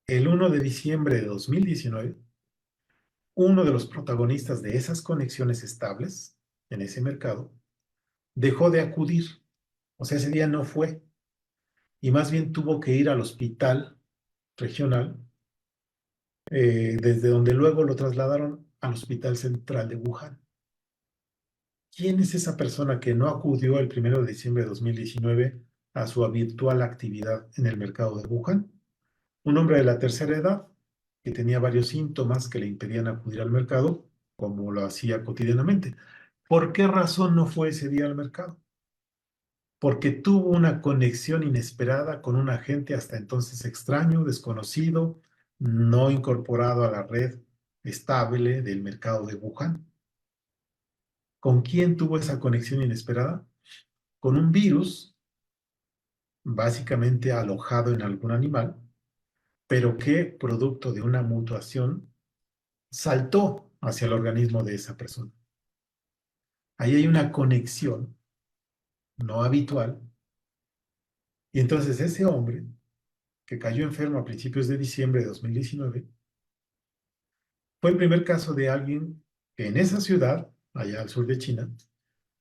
El 1 de diciembre de 2019, uno de los protagonistas de esas conexiones estables en ese mercado dejó de acudir. O sea, ese día no fue y más bien tuvo que ir al hospital regional, desde donde luego lo trasladaron al Hospital Central de Wuhan. ¿Quién es esa persona que no acudió el 1 de diciembre de 2019 a su habitual actividad en el mercado de Wuhan? Un hombre de la tercera edad que tenía varios síntomas que le impedían acudir al mercado, como lo hacía cotidianamente. ¿Por qué razón no fue ese día al mercado? Porque tuvo una conexión inesperada con un agente hasta entonces extraño, desconocido, no incorporado a la red estable del mercado de Wuhan. ¿Con quién tuvo esa conexión inesperada? Con un virus, básicamente alojado en algún animal, pero que, producto de una mutación, saltó hacia el organismo de esa persona. Ahí hay una conexión no habitual. Y entonces ese hombre, que cayó enfermo a principios de diciembre de 2019, fue el primer caso de alguien que en esa ciudad, allá al sur de China,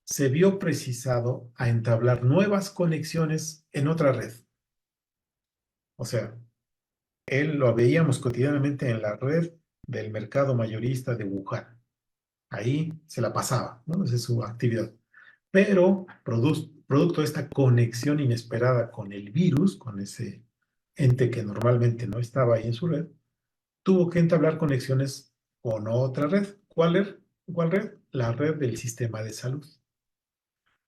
se vio precisado a entablar nuevas conexiones en otra red. O sea, él lo veíamos cotidianamente en la red del mercado mayorista de Wuhan. Ahí se la pasaba, ¿no? Esa es su actividad. Pero producto de esta conexión inesperada con el virus, con ese ente que normalmente no estaba ahí en su red, tuvo que entablar conexiones con otra red. ¿Cuál red? La red del sistema de salud.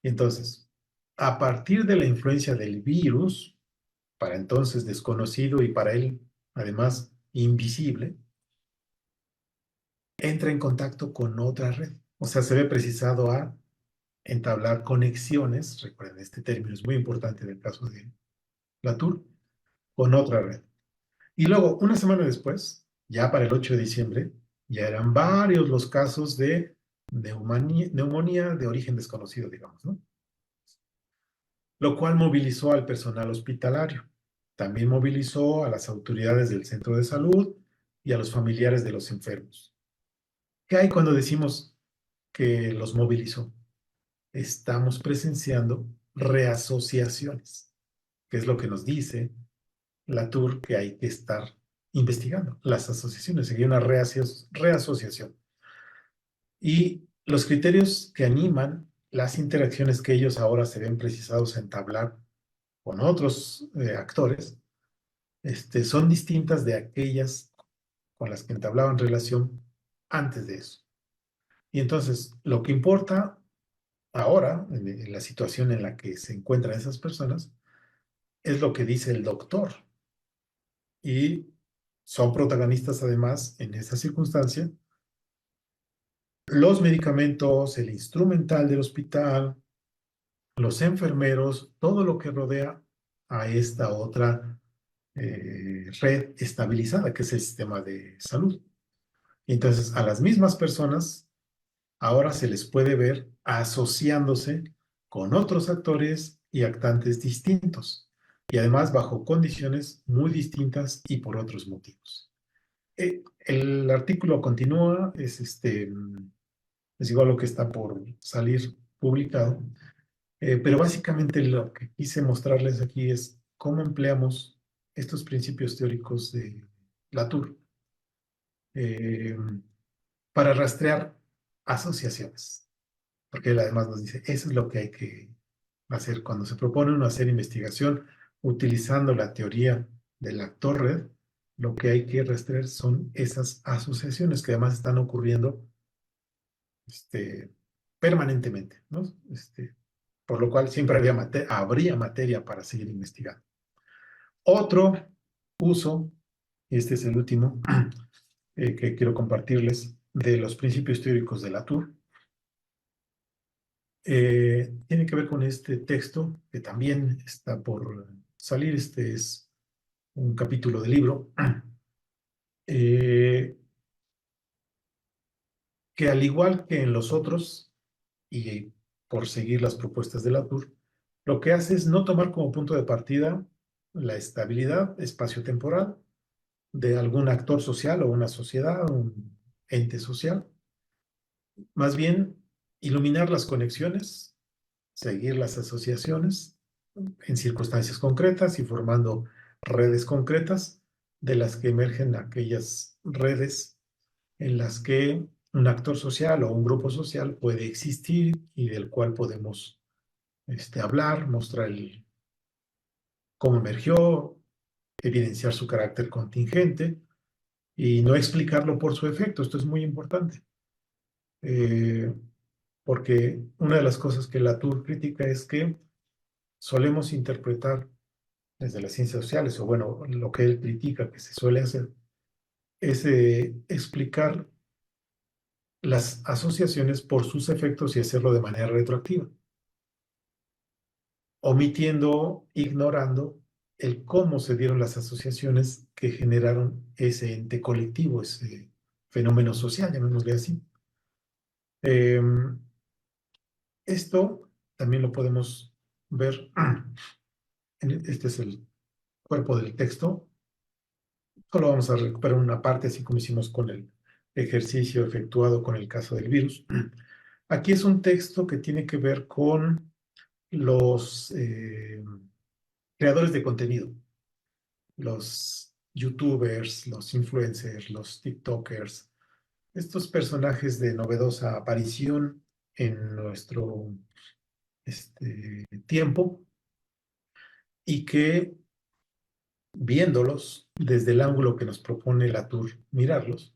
Y entonces, a partir de la influencia del virus, para entonces desconocido y para él, además, invisible, entra en contacto con otra red. O sea, se ve precisado a entablar conexiones, recuerden, este término es muy importante en el caso de Latour, con otra red. Y luego, una semana después, ya para el 8 de diciembre, ya eran varios los casos de neumonía de origen desconocido, digamos, ¿no? Lo cual movilizó al personal hospitalario. También movilizó a las autoridades del centro de salud y a los familiares de los enfermos. ¿Qué hay cuando decimos que los movilizó? Estamos presenciando reasociaciones, que es lo que nos dice Latour que hay que estar investigando. Las asociaciones, sería una reasociación. Y los criterios que animan las interacciones que ellos ahora se ven precisados a entablar con otros actores, son distintas de aquellas con las que entablaban relación antes de eso. Y entonces, lo que importa ahora, en la situación en la que se encuentran esas personas, es lo que dice el doctor. Y son protagonistas además en esa circunstancia los medicamentos, el instrumental del hospital, los enfermeros, todo lo que rodea a esta otra red estabilizada que es el sistema de salud. Entonces, a las mismas personas ahora se les puede ver asociándose con otros actores y actantes distintos, y además bajo condiciones muy distintas y por otros motivos. El artículo continúa, es igual lo que está por salir publicado, pero básicamente lo que quise mostrarles aquí es cómo empleamos estos principios teóricos de Latour eh, para rastrear asociaciones, porque él además nos dice, eso es lo que hay que hacer cuando se propone uno hacer investigación utilizando la teoría del actor red. Lo que hay que rastrear son esas asociaciones que además están ocurriendo permanentemente, ¿no? Por lo cual siempre habría materia para seguir investigando. Otro uso, y este es el último que quiero compartirles, de los principios teóricos de Latour, tiene que ver con este texto que también está por salir. Este es un capítulo del libro que al igual que en los otros, y por seguir las propuestas de Latour, lo que hace es no tomar como punto de partida la estabilidad espaciotemporal de algún actor social o una sociedad, un ente social, más bien iluminar las conexiones, seguir las asociaciones en circunstancias concretas y formando redes concretas de las que emergen aquellas redes en las que un actor social o un grupo social puede existir y del cual podemos hablar, mostrar cómo emergió, evidenciar su carácter contingente y no explicarlo por su efecto. Esto es muy importante, eh, porque una de las cosas que Latour critica es que solemos interpretar desde las ciencias sociales, o bueno, lo que él critica que se suele hacer, es explicar las asociaciones por sus efectos y hacerlo de manera retroactiva, omitiendo, ignorando el cómo se dieron las asociaciones que generaron ese ente colectivo, ese fenómeno social, llamémosle así. Esto también lo podemos ver, este es el cuerpo del texto. Solo vamos a recuperar una parte, así como hicimos con el ejercicio efectuado con el caso del virus. Aquí es un texto que tiene que ver con los creadores de contenido, los youtubers, los influencers, los tiktokers, estos personajes de novedosa aparición en nuestro tiempo y que viéndolos desde el ángulo que nos propone Latour mirarlos,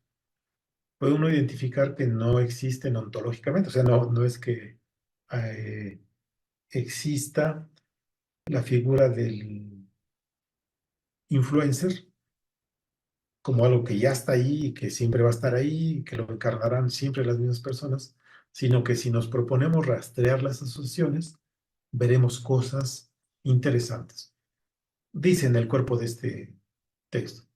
puede uno identificar que no existen ontológicamente, o sea, no es que eh, exista la figura del influencer como algo que ya está ahí y que siempre va a estar ahí y que lo encarnarán siempre las mismas personas, sino que si nos proponemos rastrear las asociaciones, veremos cosas interesantes. Dice en el cuerpo de este texto.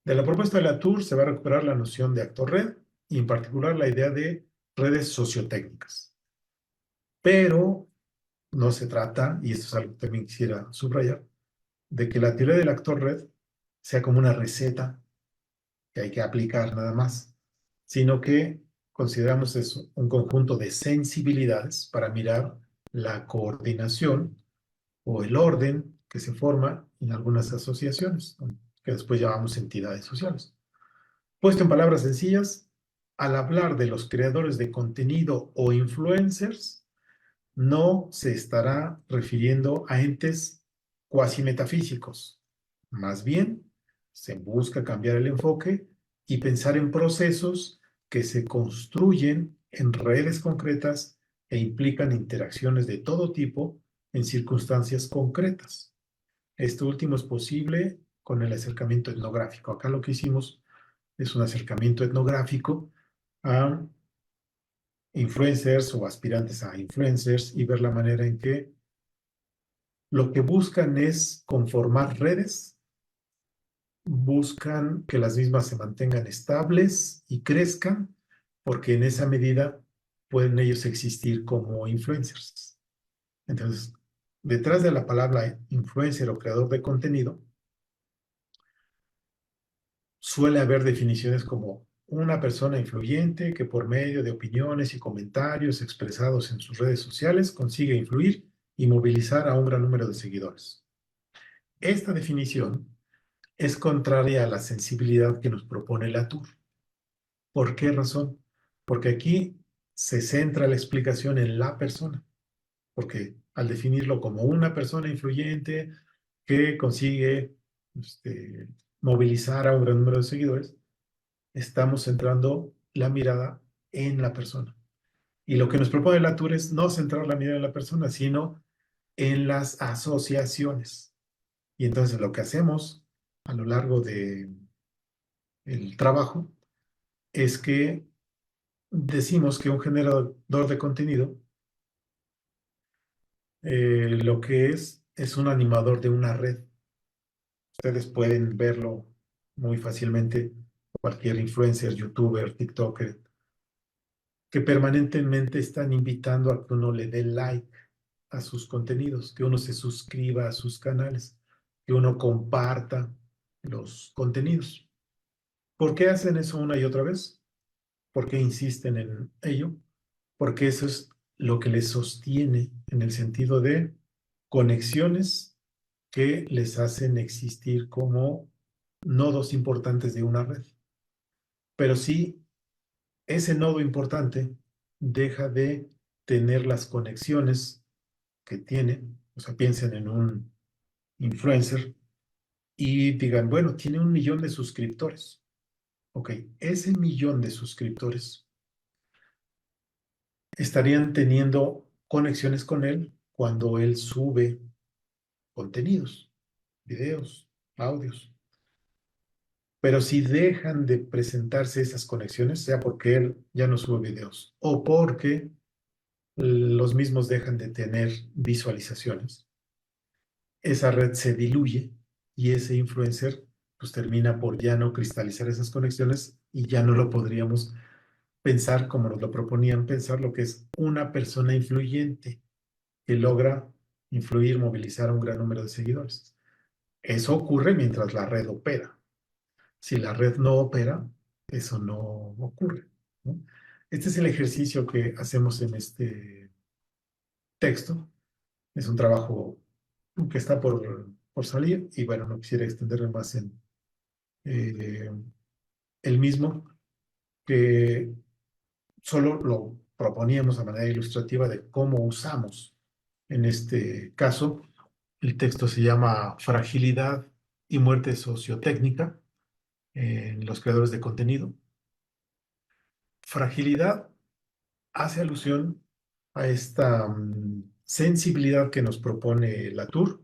De la propuesta de Latour se va a recuperar la noción de actor-red y en particular la idea de redes sociotécnicas. Pero no se trata, y esto es algo que también quisiera subrayar, de que la teoría del actor-red sea como una receta que hay que aplicar nada más, sino que consideramos eso un conjunto de sensibilidades para mirar la coordinación o el orden que se forma en algunas asociaciones, que después llamamos entidades sociales. Puesto en palabras sencillas, al hablar de los creadores de contenido o influencers, no se estará refiriendo a entes cuasi metafísicos. Más bien, se busca cambiar el enfoque y pensar en procesos que se construyen en redes concretas e implican interacciones de todo tipo en circunstancias concretas. Esto último es posible con el acercamiento etnográfico. Acá lo que hicimos es un acercamiento etnográfico a influencers o aspirantes a influencers y ver la manera en que lo que buscan es conformar redes, buscan que las mismas se mantengan estables y crezcan, porque en esa medida pueden ellos existir como influencers. Entonces, detrás de la palabra influencer o creador de contenido, suele haber definiciones como una persona influyente que por medio de opiniones y comentarios expresados en sus redes sociales consigue influir y movilizar a un gran número de seguidores. Esta definición es contraria a la sensibilidad que nos propone Latour. ¿Por qué razón? Porque aquí se centra la explicación en la persona, porque al definirlo como una persona influyente que consigue movilizar a un gran número de seguidores, estamos centrando la mirada en la persona. Y lo que nos propone Latour es no centrar la mirada en la persona, sino en las asociaciones. Y entonces lo que hacemos a lo largo del trabajo es que decimos que un generador de contenido lo que es un animador de una red. Ustedes pueden verlo muy fácilmente, cualquier influencer, youtuber, tiktoker, que permanentemente están invitando a que uno le dé like a sus contenidos, que uno se suscriba a sus canales, que uno comparta los contenidos. ¿Por qué hacen eso una y otra vez? ¿Por qué insisten en ello? Porque eso es lo que les sostiene en el sentido de conexiones que les hacen existir como nodos importantes de una red. Pero si ese nodo importante deja de tener las conexiones que tiene, o sea, piensen en un influencer y digan, bueno, tiene 1 millón de suscriptores. Ok, ese millón de suscriptores estarían teniendo conexiones con él cuando él sube contenidos, videos, audios. Pero si dejan de presentarse esas conexiones, sea porque él ya no sube videos o porque los mismos dejan de tener visualizaciones, esa red se diluye y ese influencer pues termina por ya no cristalizar esas conexiones y ya no lo podríamos pensar como nos lo proponían pensar, lo que es una persona influyente que logra influir, movilizar a un gran número de seguidores. Eso ocurre mientras la red opera. Si la red no opera, eso no ocurre, ¿no? Este es el ejercicio que hacemos en este texto. Es un trabajo que está por salir y bueno, no quisiera extenderme más en eh, el mismo, que solo lo proponíamos a manera ilustrativa de cómo usamos en este caso. El texto se llama Fragilidad y muerte sociotécnica en los creadores de contenido. Fragilidad hace alusión a esta sensibilidad que nos propone Latour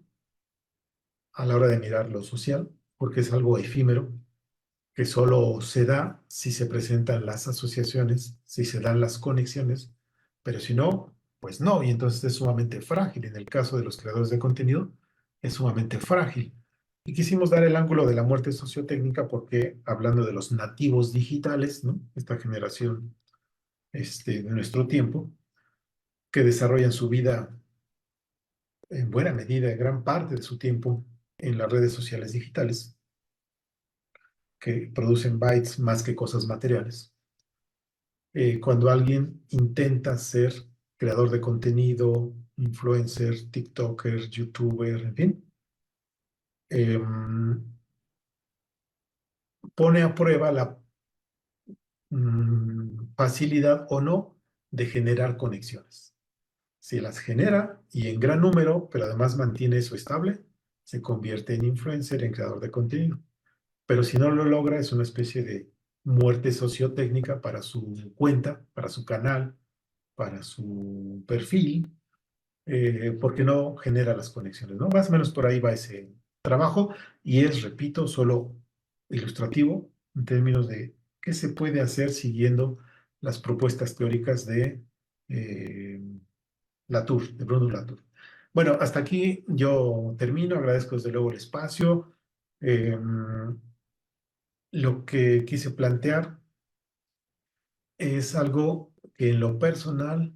a la hora de mirar lo social, porque es algo efímero, que solo se da si se presentan las asociaciones, si se dan las conexiones, pero si no, pues no, y entonces es sumamente frágil. En el caso de los creadores de contenido, es sumamente frágil. Y quisimos dar el ángulo de la muerte sociotécnica porque, hablando de los nativos digitales, ¿no? Esta generación de nuestro tiempo, que desarrollan su vida en buena medida, en gran parte de su tiempo, en las redes sociales digitales, que producen bytes más que cosas materiales. Cuando alguien intenta ser creador de contenido, influencer, TikToker, YouTuber, en fin, eh, pone a prueba la facilidad o no de generar conexiones. Si las genera y en gran número, pero además mantiene eso estable, se convierte en influencer, en creador de contenido. Pero si no lo logra, es una especie de muerte sociotécnica para su cuenta, para su canal, para su perfil, porque no genera las conexiones, ¿no? Más o menos por ahí va ese trabajo y es, repito, solo ilustrativo en términos de qué se puede hacer siguiendo las propuestas teóricas de eh, Latour, de Bruno Latour. Bueno, hasta aquí yo termino, agradezco desde luego el espacio. Eh, lo que quise plantear es algo que en lo personal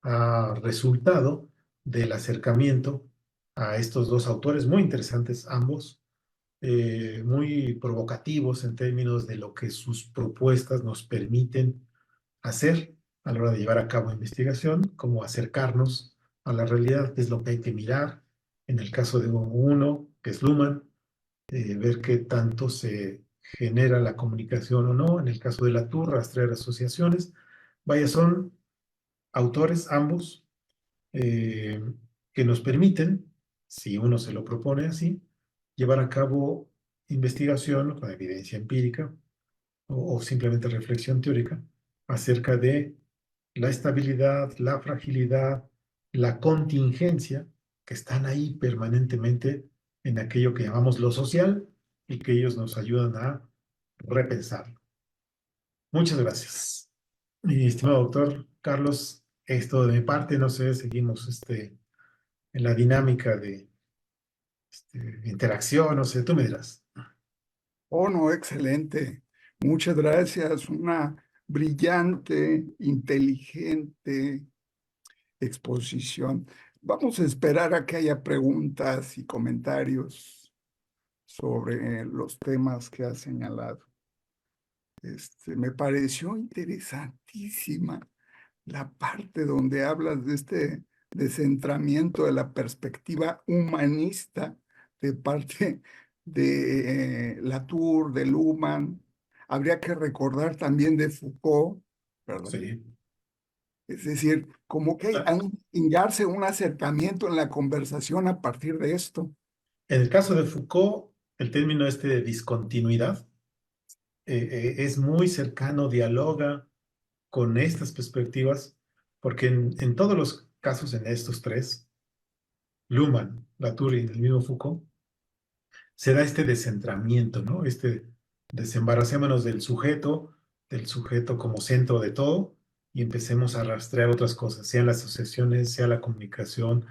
ha resultado del acercamiento a estos dos autores, muy interesantes ambos, muy provocativos en términos de lo que sus propuestas nos permiten hacer a la hora de llevar a cabo investigación, como acercarnos a la realidad, que es lo que hay que mirar. En el caso de uno, que es Luhmann, ver qué tanto se genera la comunicación o no. En el caso de Latour, rastrear asociaciones. Vaya, son autores ambos eh, que nos permiten, si uno se lo propone así, llevar a cabo investigación con evidencia empírica o simplemente reflexión teórica acerca de la estabilidad, la fragilidad, la contingencia que están ahí permanentemente en aquello que llamamos lo social y que ellos nos ayudan a repensarlo. Muchas gracias. Mi estimado doctor Carlos, esto de mi parte, no sé, seguimos en la dinámica de interacción, no sé, tú me dirás. Oh, no, excelente. Muchas gracias. Una brillante, inteligente exposición. Vamos a esperar a que haya preguntas y comentarios sobre los temas que has señalado. Me pareció interesantísima la parte donde hablas de este descentramiento de la perspectiva humanista de parte de Latour, de Luhmann. Habría que recordar también de Foucault, ¿verdad? Sí. Es decir, como que hay un pingarse, un acercamiento en la conversación a partir de esto. En el caso de Foucault, el término de discontinuidad es muy cercano, dialoga con estas perspectivas, porque en todos los casos, en estos tres, Luhmann, Latour y el mismo Foucault, se da este descentramiento, ¿no? Desembaracémonos del sujeto como centro de todo, y empecemos a rastrear otras cosas, sean las asociaciones, sea la comunicación,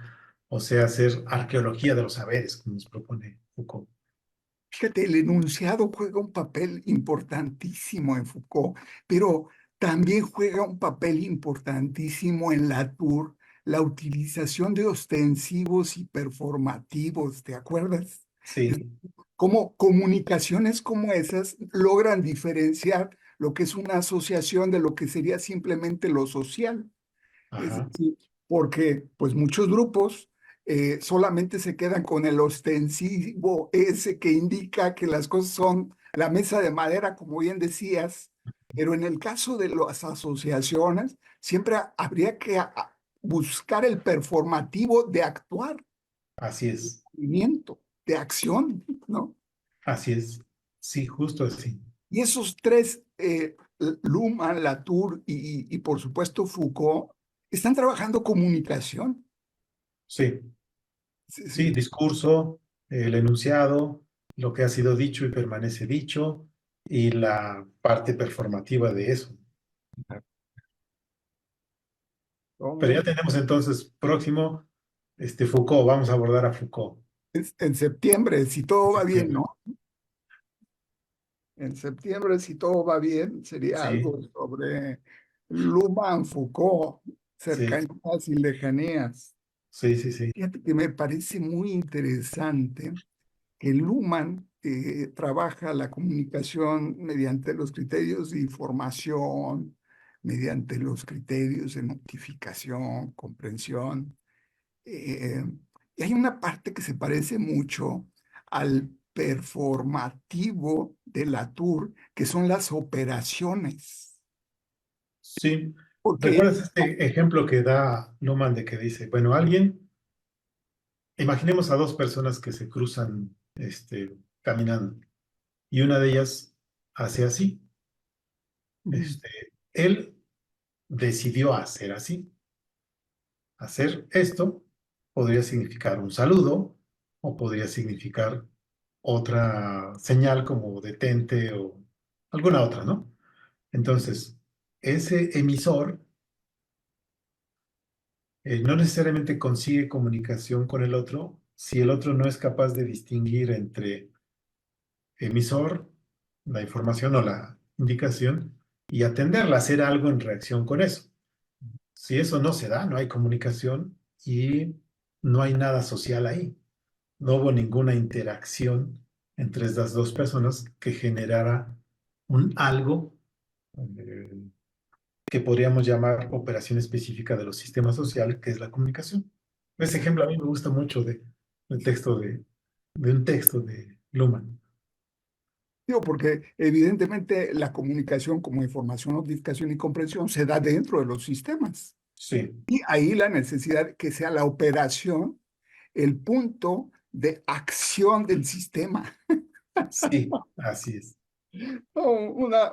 o sea hacer arqueología de los saberes, como nos propone Foucault. Fíjate, el enunciado juega un papel importantísimo en Foucault, pero también juega un papel importantísimo en Latour, la utilización de ostensivos y performativos, ¿te acuerdas? Es Sí, Cómo comunicaciones como esas logran diferenciar lo que es una asociación de lo que sería simplemente lo social. Es ajá, decir, porque pues muchos grupos solamente se quedan con el ostensivo ese que indica que las cosas son la mesa de madera, como bien decías, pero en el caso de las asociaciones, siempre habría que buscar el performativo de actuar, así de es, movimiento, de acción, ¿no? así es, sí, justo así, Y esos tres, Luhmann, Latour y por supuesto Foucault, están trabajando comunicación. sí, Sí, sí, sí. discurso, el enunciado, lo que ha sido dicho y permanece dicho, y la parte performativa de eso. Oh, Pero ya muy tenemos entonces próximo, Foucault, vamos a abordar a Foucault En septiembre, si en todo va bien, septiembre. ¿no? En septiembre, si todo va bien, sería Sí, algo sobre Luhmann, Foucault, sí, cercanías y lejanías. sí, sí, sí, Fíjate que me parece muy interesante que Luhmann trabaja la comunicación mediante los criterios de información, mediante los criterios de notificación, comprensión. Eh, y hay una parte que se parece mucho al performativo de Latour, que son las operaciones. sí. Porque, ¿Recuerdas este ejemplo que da Luhmann de que dice, bueno, imaginemos a dos personas que se cruzan caminando y una de ellas hace así. mm, Él decidió hacer así. Hacer esto podría significar un saludo o podría significar otra señal como detente o alguna otra, ¿no? Entonces, ese emisor no necesariamente consigue comunicación con el otro si el otro no es capaz de distinguir entre emisor, la información o la indicación, y atenderla, hacer algo en reacción con eso. Si eso no se da, no hay comunicación y no hay nada social ahí. No hubo ninguna interacción entre estas dos personas que generara un algo eh, que podríamos llamar operación específica de los sistemas sociales, que es la comunicación. Ese ejemplo a mí me gusta mucho del texto de un texto de Luhmann. digo, porque evidentemente la comunicación como información, notificación y comprensión se da dentro de los sistemas. Sí, Y ahí la necesidad de que sea la operación el punto de acción del sistema. sí, así es. No,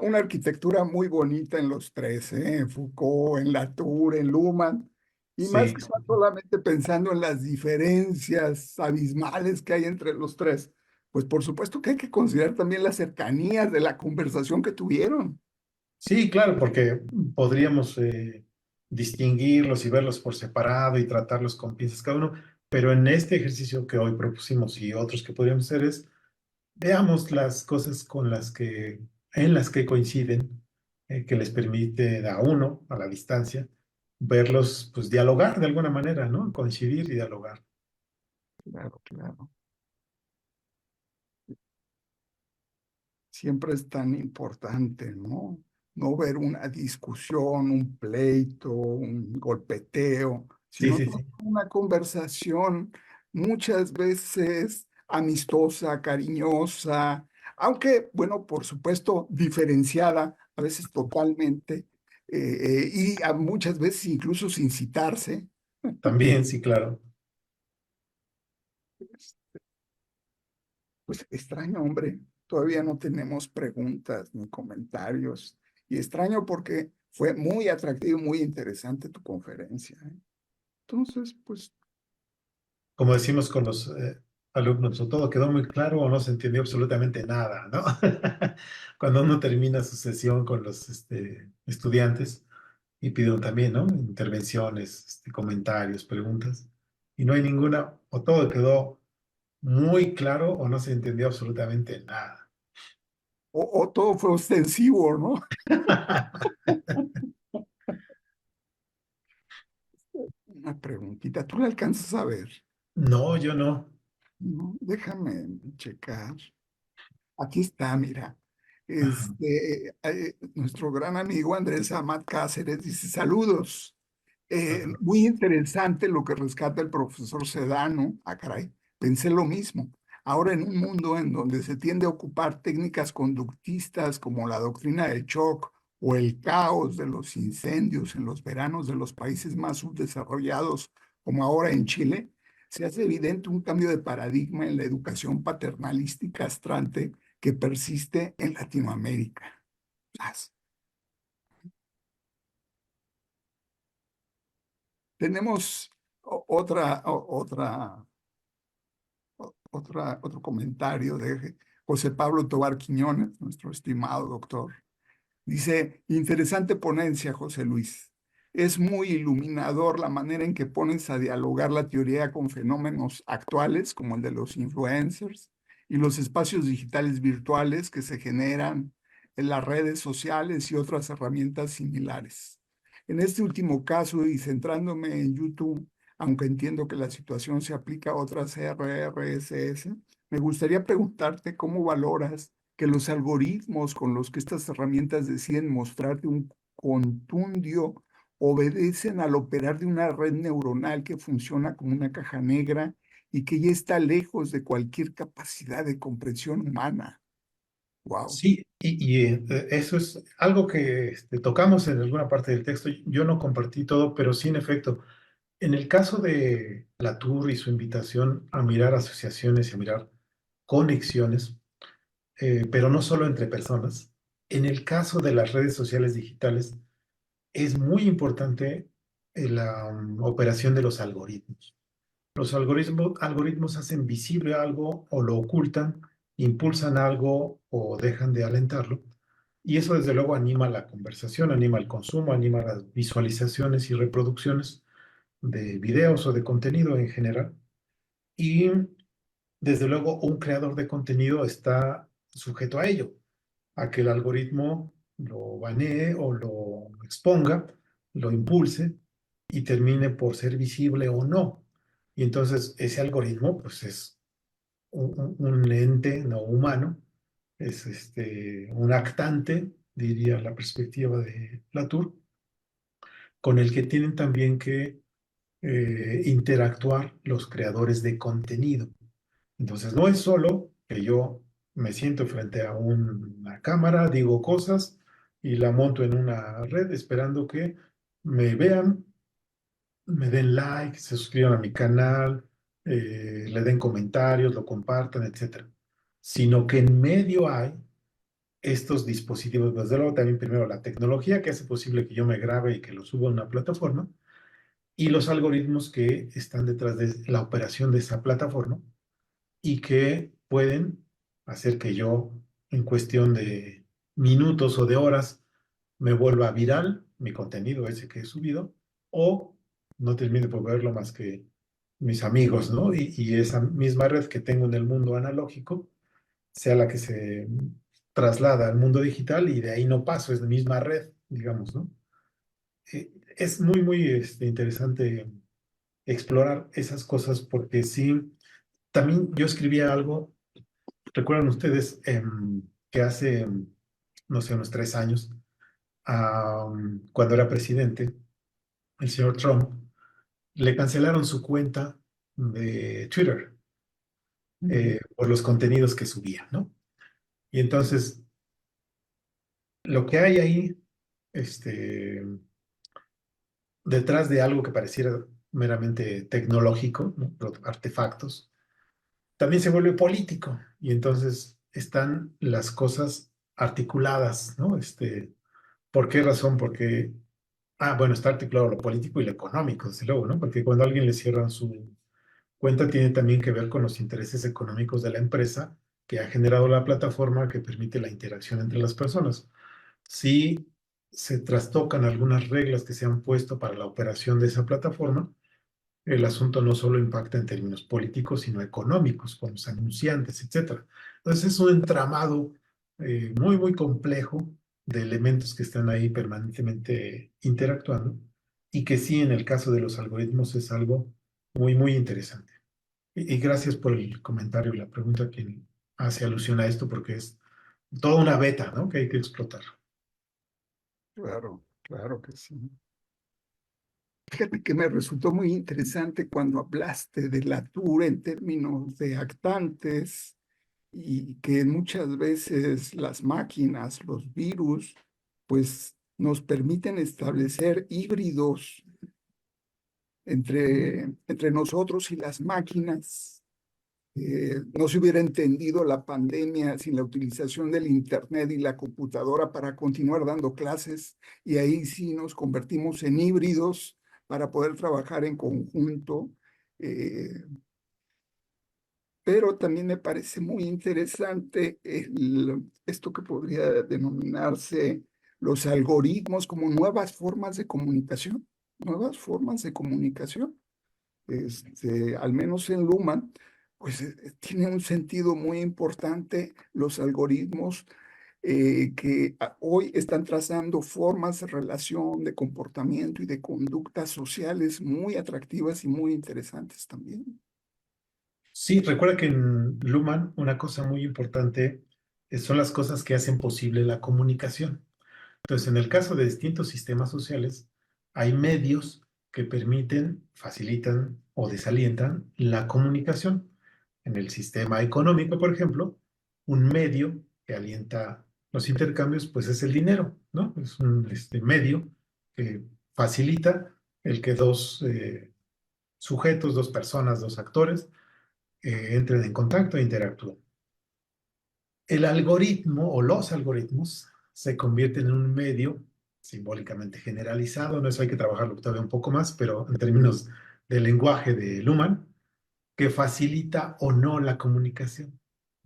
una arquitectura muy bonita en los tres, ¿eh? En Foucault, en Latour, en Luhmann, y más Sí, que estar solamente pensando en las diferencias abismales que hay entre los tres, pues por supuesto que hay que considerar también las cercanías de la conversación que tuvieron. sí, claro, porque podríamos distinguirlos y verlos por separado y tratarlos con pinzas cada uno, pero en este ejercicio que hoy propusimos y otros que podríamos hacer es veamos las cosas en las que coinciden, que les permite a uno, a la distancia, verlos, pues dialogar de alguna manera, ¿no? Coincidir y dialogar. Claro, claro. Siempre es tan importante, ¿no? No ver una discusión, un pleito, un golpeteo, Sí, sino sí, tener sí. una conversación muchas veces amistosa, cariñosa, aunque, bueno, por supuesto, diferenciada, a veces totalmente, muchas veces incluso sin citarse. También, sí, claro. Pues extraño, hombre, todavía no tenemos preguntas ni comentarios. Y extraño porque fue muy atractivo y muy interesante tu conferencia, ¿eh? Entonces, pues, Como decimos con los alumnos, o todo quedó muy claro o no se entendió absolutamente nada, ¿no? Cuando uno termina su sesión con los estudiantes y piden también, ¿no? Intervenciones, comentarios, preguntas, y no hay ninguna, o todo quedó muy claro o no se entendió absolutamente nada. o todo fue ostensivo, ¿no? Una preguntita, ¿tú la alcanzas a ver? No, yo no. No, déjame checar. Aquí está, mira. Ajá, Nuestro gran amigo Andrés Amat Cáceres dice, saludos. ajá. Muy interesante lo que rescata el profesor Sedano. Ah, caray, pensé lo mismo. Ahora en un mundo en donde se tiende a ocupar técnicas conductistas como la doctrina del shock o el caos de los incendios en los veranos de los países más subdesarrollados, como ahora en Chile, se hace evidente un cambio de paradigma en la educación paternalista y castrante que persiste en Latinoamérica. Zas. Tenemos otro comentario de José Pablo Tobar Quiñones, nuestro estimado doctor. Dice, interesante ponencia, José Luis. Es muy iluminador la manera en que pones a dialogar la teoría con fenómenos actuales, como el de los influencers, y los espacios digitales virtuales que se generan en las redes sociales y otras herramientas similares. En este último caso, y centrándome en YouTube, aunque entiendo que la situación se aplica a otras RRSS, me gustaría preguntarte cómo valoras que los algoritmos con los que estas herramientas deciden mostrarte un contundio obedecen al operar de una red neuronal que funciona como una caja negra y que ya está lejos de cualquier capacidad de comprensión humana. Wow. Sí, eso es algo que tocamos en alguna parte del texto. Yo no compartí todo, pero sí, en efecto, en el caso de Latour y su invitación a mirar asociaciones y a mirar conexiones, pero no solo entre personas, en el caso de las redes sociales digitales, es muy importante la operación de los algoritmos. Los algoritmos hacen visible algo o lo ocultan, impulsan algo o dejan de alentarlo. Y eso desde luego anima la conversación, anima el consumo, anima las visualizaciones y reproducciones de videos o de contenido en general. Y desde luego un creador de contenido está sujeto a ello, a que el algoritmo lo banee o lo exponga, lo impulse y termine por ser visible o no. Y entonces ese algoritmo pues es un ente no humano, es un actante, diría la perspectiva de Latour, con el que tienen también que interactuar los creadores de contenido. Entonces, no es solo que yo me siento frente a una cámara, digo cosas y la monto en una red esperando que me vean, me den like, se suscriban a mi canal, le den comentarios, lo compartan, etcétera. Sino que en medio hay estos dispositivos, desde luego también primero la tecnología que hace posible que yo me grabe y que lo suba a una plataforma, y los algoritmos que están detrás de la operación de esa plataforma y que pueden hacer que yo, en cuestión de minutos o de horas, me vuelva viral mi contenido ese que he subido, o no termine por verlo más que mis amigos, ¿no? Y esa misma red que tengo en el mundo analógico sea la que se traslada al mundo digital y de ahí no paso, es la misma red, digamos, ¿no? Es muy, muy interesante explorar esas cosas porque sí, también yo escribía algo. ¿Recuerdan ustedes que hace, no sé, unos 3 años, cuando era presidente, el señor Trump, le cancelaron su cuenta de Twitter por los contenidos que subía, ¿no? Y entonces, lo que hay ahí, este, detrás de algo que pareciera meramente tecnológico, ¿no? Artefactos, también se vuelve político. Y entonces están las cosas articuladas, ¿no? ¿Por qué razón? Porque, bueno, está articulado lo político y lo económico, desde luego, ¿no? Porque cuando a alguien le cierran su cuenta, tiene también que ver con los intereses económicos de la empresa que ha generado la plataforma que permite la interacción entre las personas. Si se trastocan algunas reglas que se han puesto para la operación de esa plataforma, el asunto no solo impacta en términos políticos, sino económicos, con los anunciantes, etcétera. Entonces es un entramado muy, muy complejo de elementos que están ahí permanentemente interactuando y que sí, en el caso de los algoritmos es algo muy, muy interesante. Y gracias por el comentario y la pregunta que hace alusión a esto, porque es toda una beta, ¿no? Que hay que explotar. Claro, claro que sí. Fíjate que me resultó muy interesante cuando hablaste de la Latour en términos de actantes y que muchas veces las máquinas, los virus, pues nos permiten establecer híbridos entre nosotros y las máquinas. No se hubiera entendido la pandemia sin la utilización del Internet y la computadora para continuar dando clases, y ahí sí nos convertimos en híbridos para poder trabajar en conjunto. Eh, pero también me parece muy interesante esto que podría denominarse los algoritmos como nuevas formas de comunicación, nuevas formas de comunicación. Al menos en Luhmann, pues tiene un sentido muy importante los algoritmos que hoy están trazando formas de relación, de comportamiento y de conductas sociales muy atractivas y muy interesantes también. Sí, recuerda que en Luhmann una cosa muy importante son las cosas que hacen posible la comunicación. Entonces, en el caso de distintos sistemas sociales, hay medios que permiten, facilitan o desalientan la comunicación. En el sistema económico, por ejemplo, un medio que alienta los intercambios, pues es el dinero, ¿no? Es un medio que facilita el que dos sujetos, dos personas, dos actores entren en contacto e interactúen. El algoritmo o los algoritmos se convierten en un medio simbólicamente generalizado, no eso hay que trabajarlo todavía un poco más, pero en términos del lenguaje de Luhmann, que facilita o no la comunicación.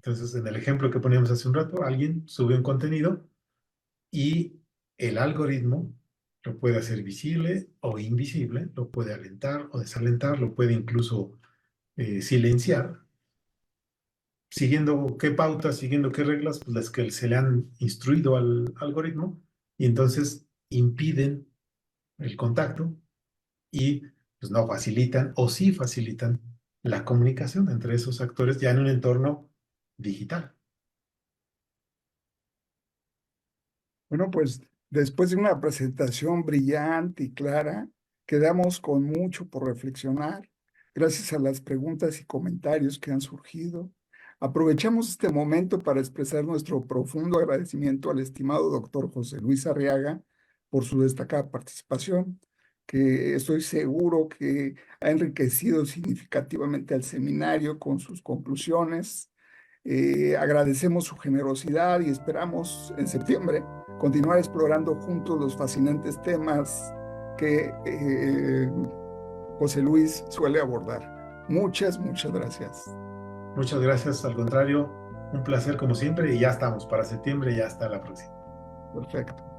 Entonces, en el ejemplo que poníamos hace un rato, alguien sube un contenido y el algoritmo lo puede hacer visible o invisible, lo puede alentar o desalentar, lo puede incluso silenciar, siguiendo qué pautas, siguiendo qué reglas, pues las que se le han instruido al algoritmo, y entonces impiden el contacto y pues no facilitan o sí facilitan la comunicación entre esos actores ya en un entorno digital. Bueno, pues después de una presentación brillante y clara, quedamos con mucho por reflexionar, gracias a las preguntas y comentarios que han surgido. Aprovechamos este momento para expresar nuestro profundo agradecimiento al estimado doctor José Luis Arriaga por su destacada participación, que estoy seguro que ha enriquecido significativamente al seminario con sus conclusiones. Agradecemos su generosidad y esperamos en septiembre continuar explorando juntos los fascinantes temas que José Luis suele abordar. Muchas, muchas gracias. Muchas gracias, al contrario, un placer como siempre y ya estamos para septiembre, ya hasta la próxima. Perfecto.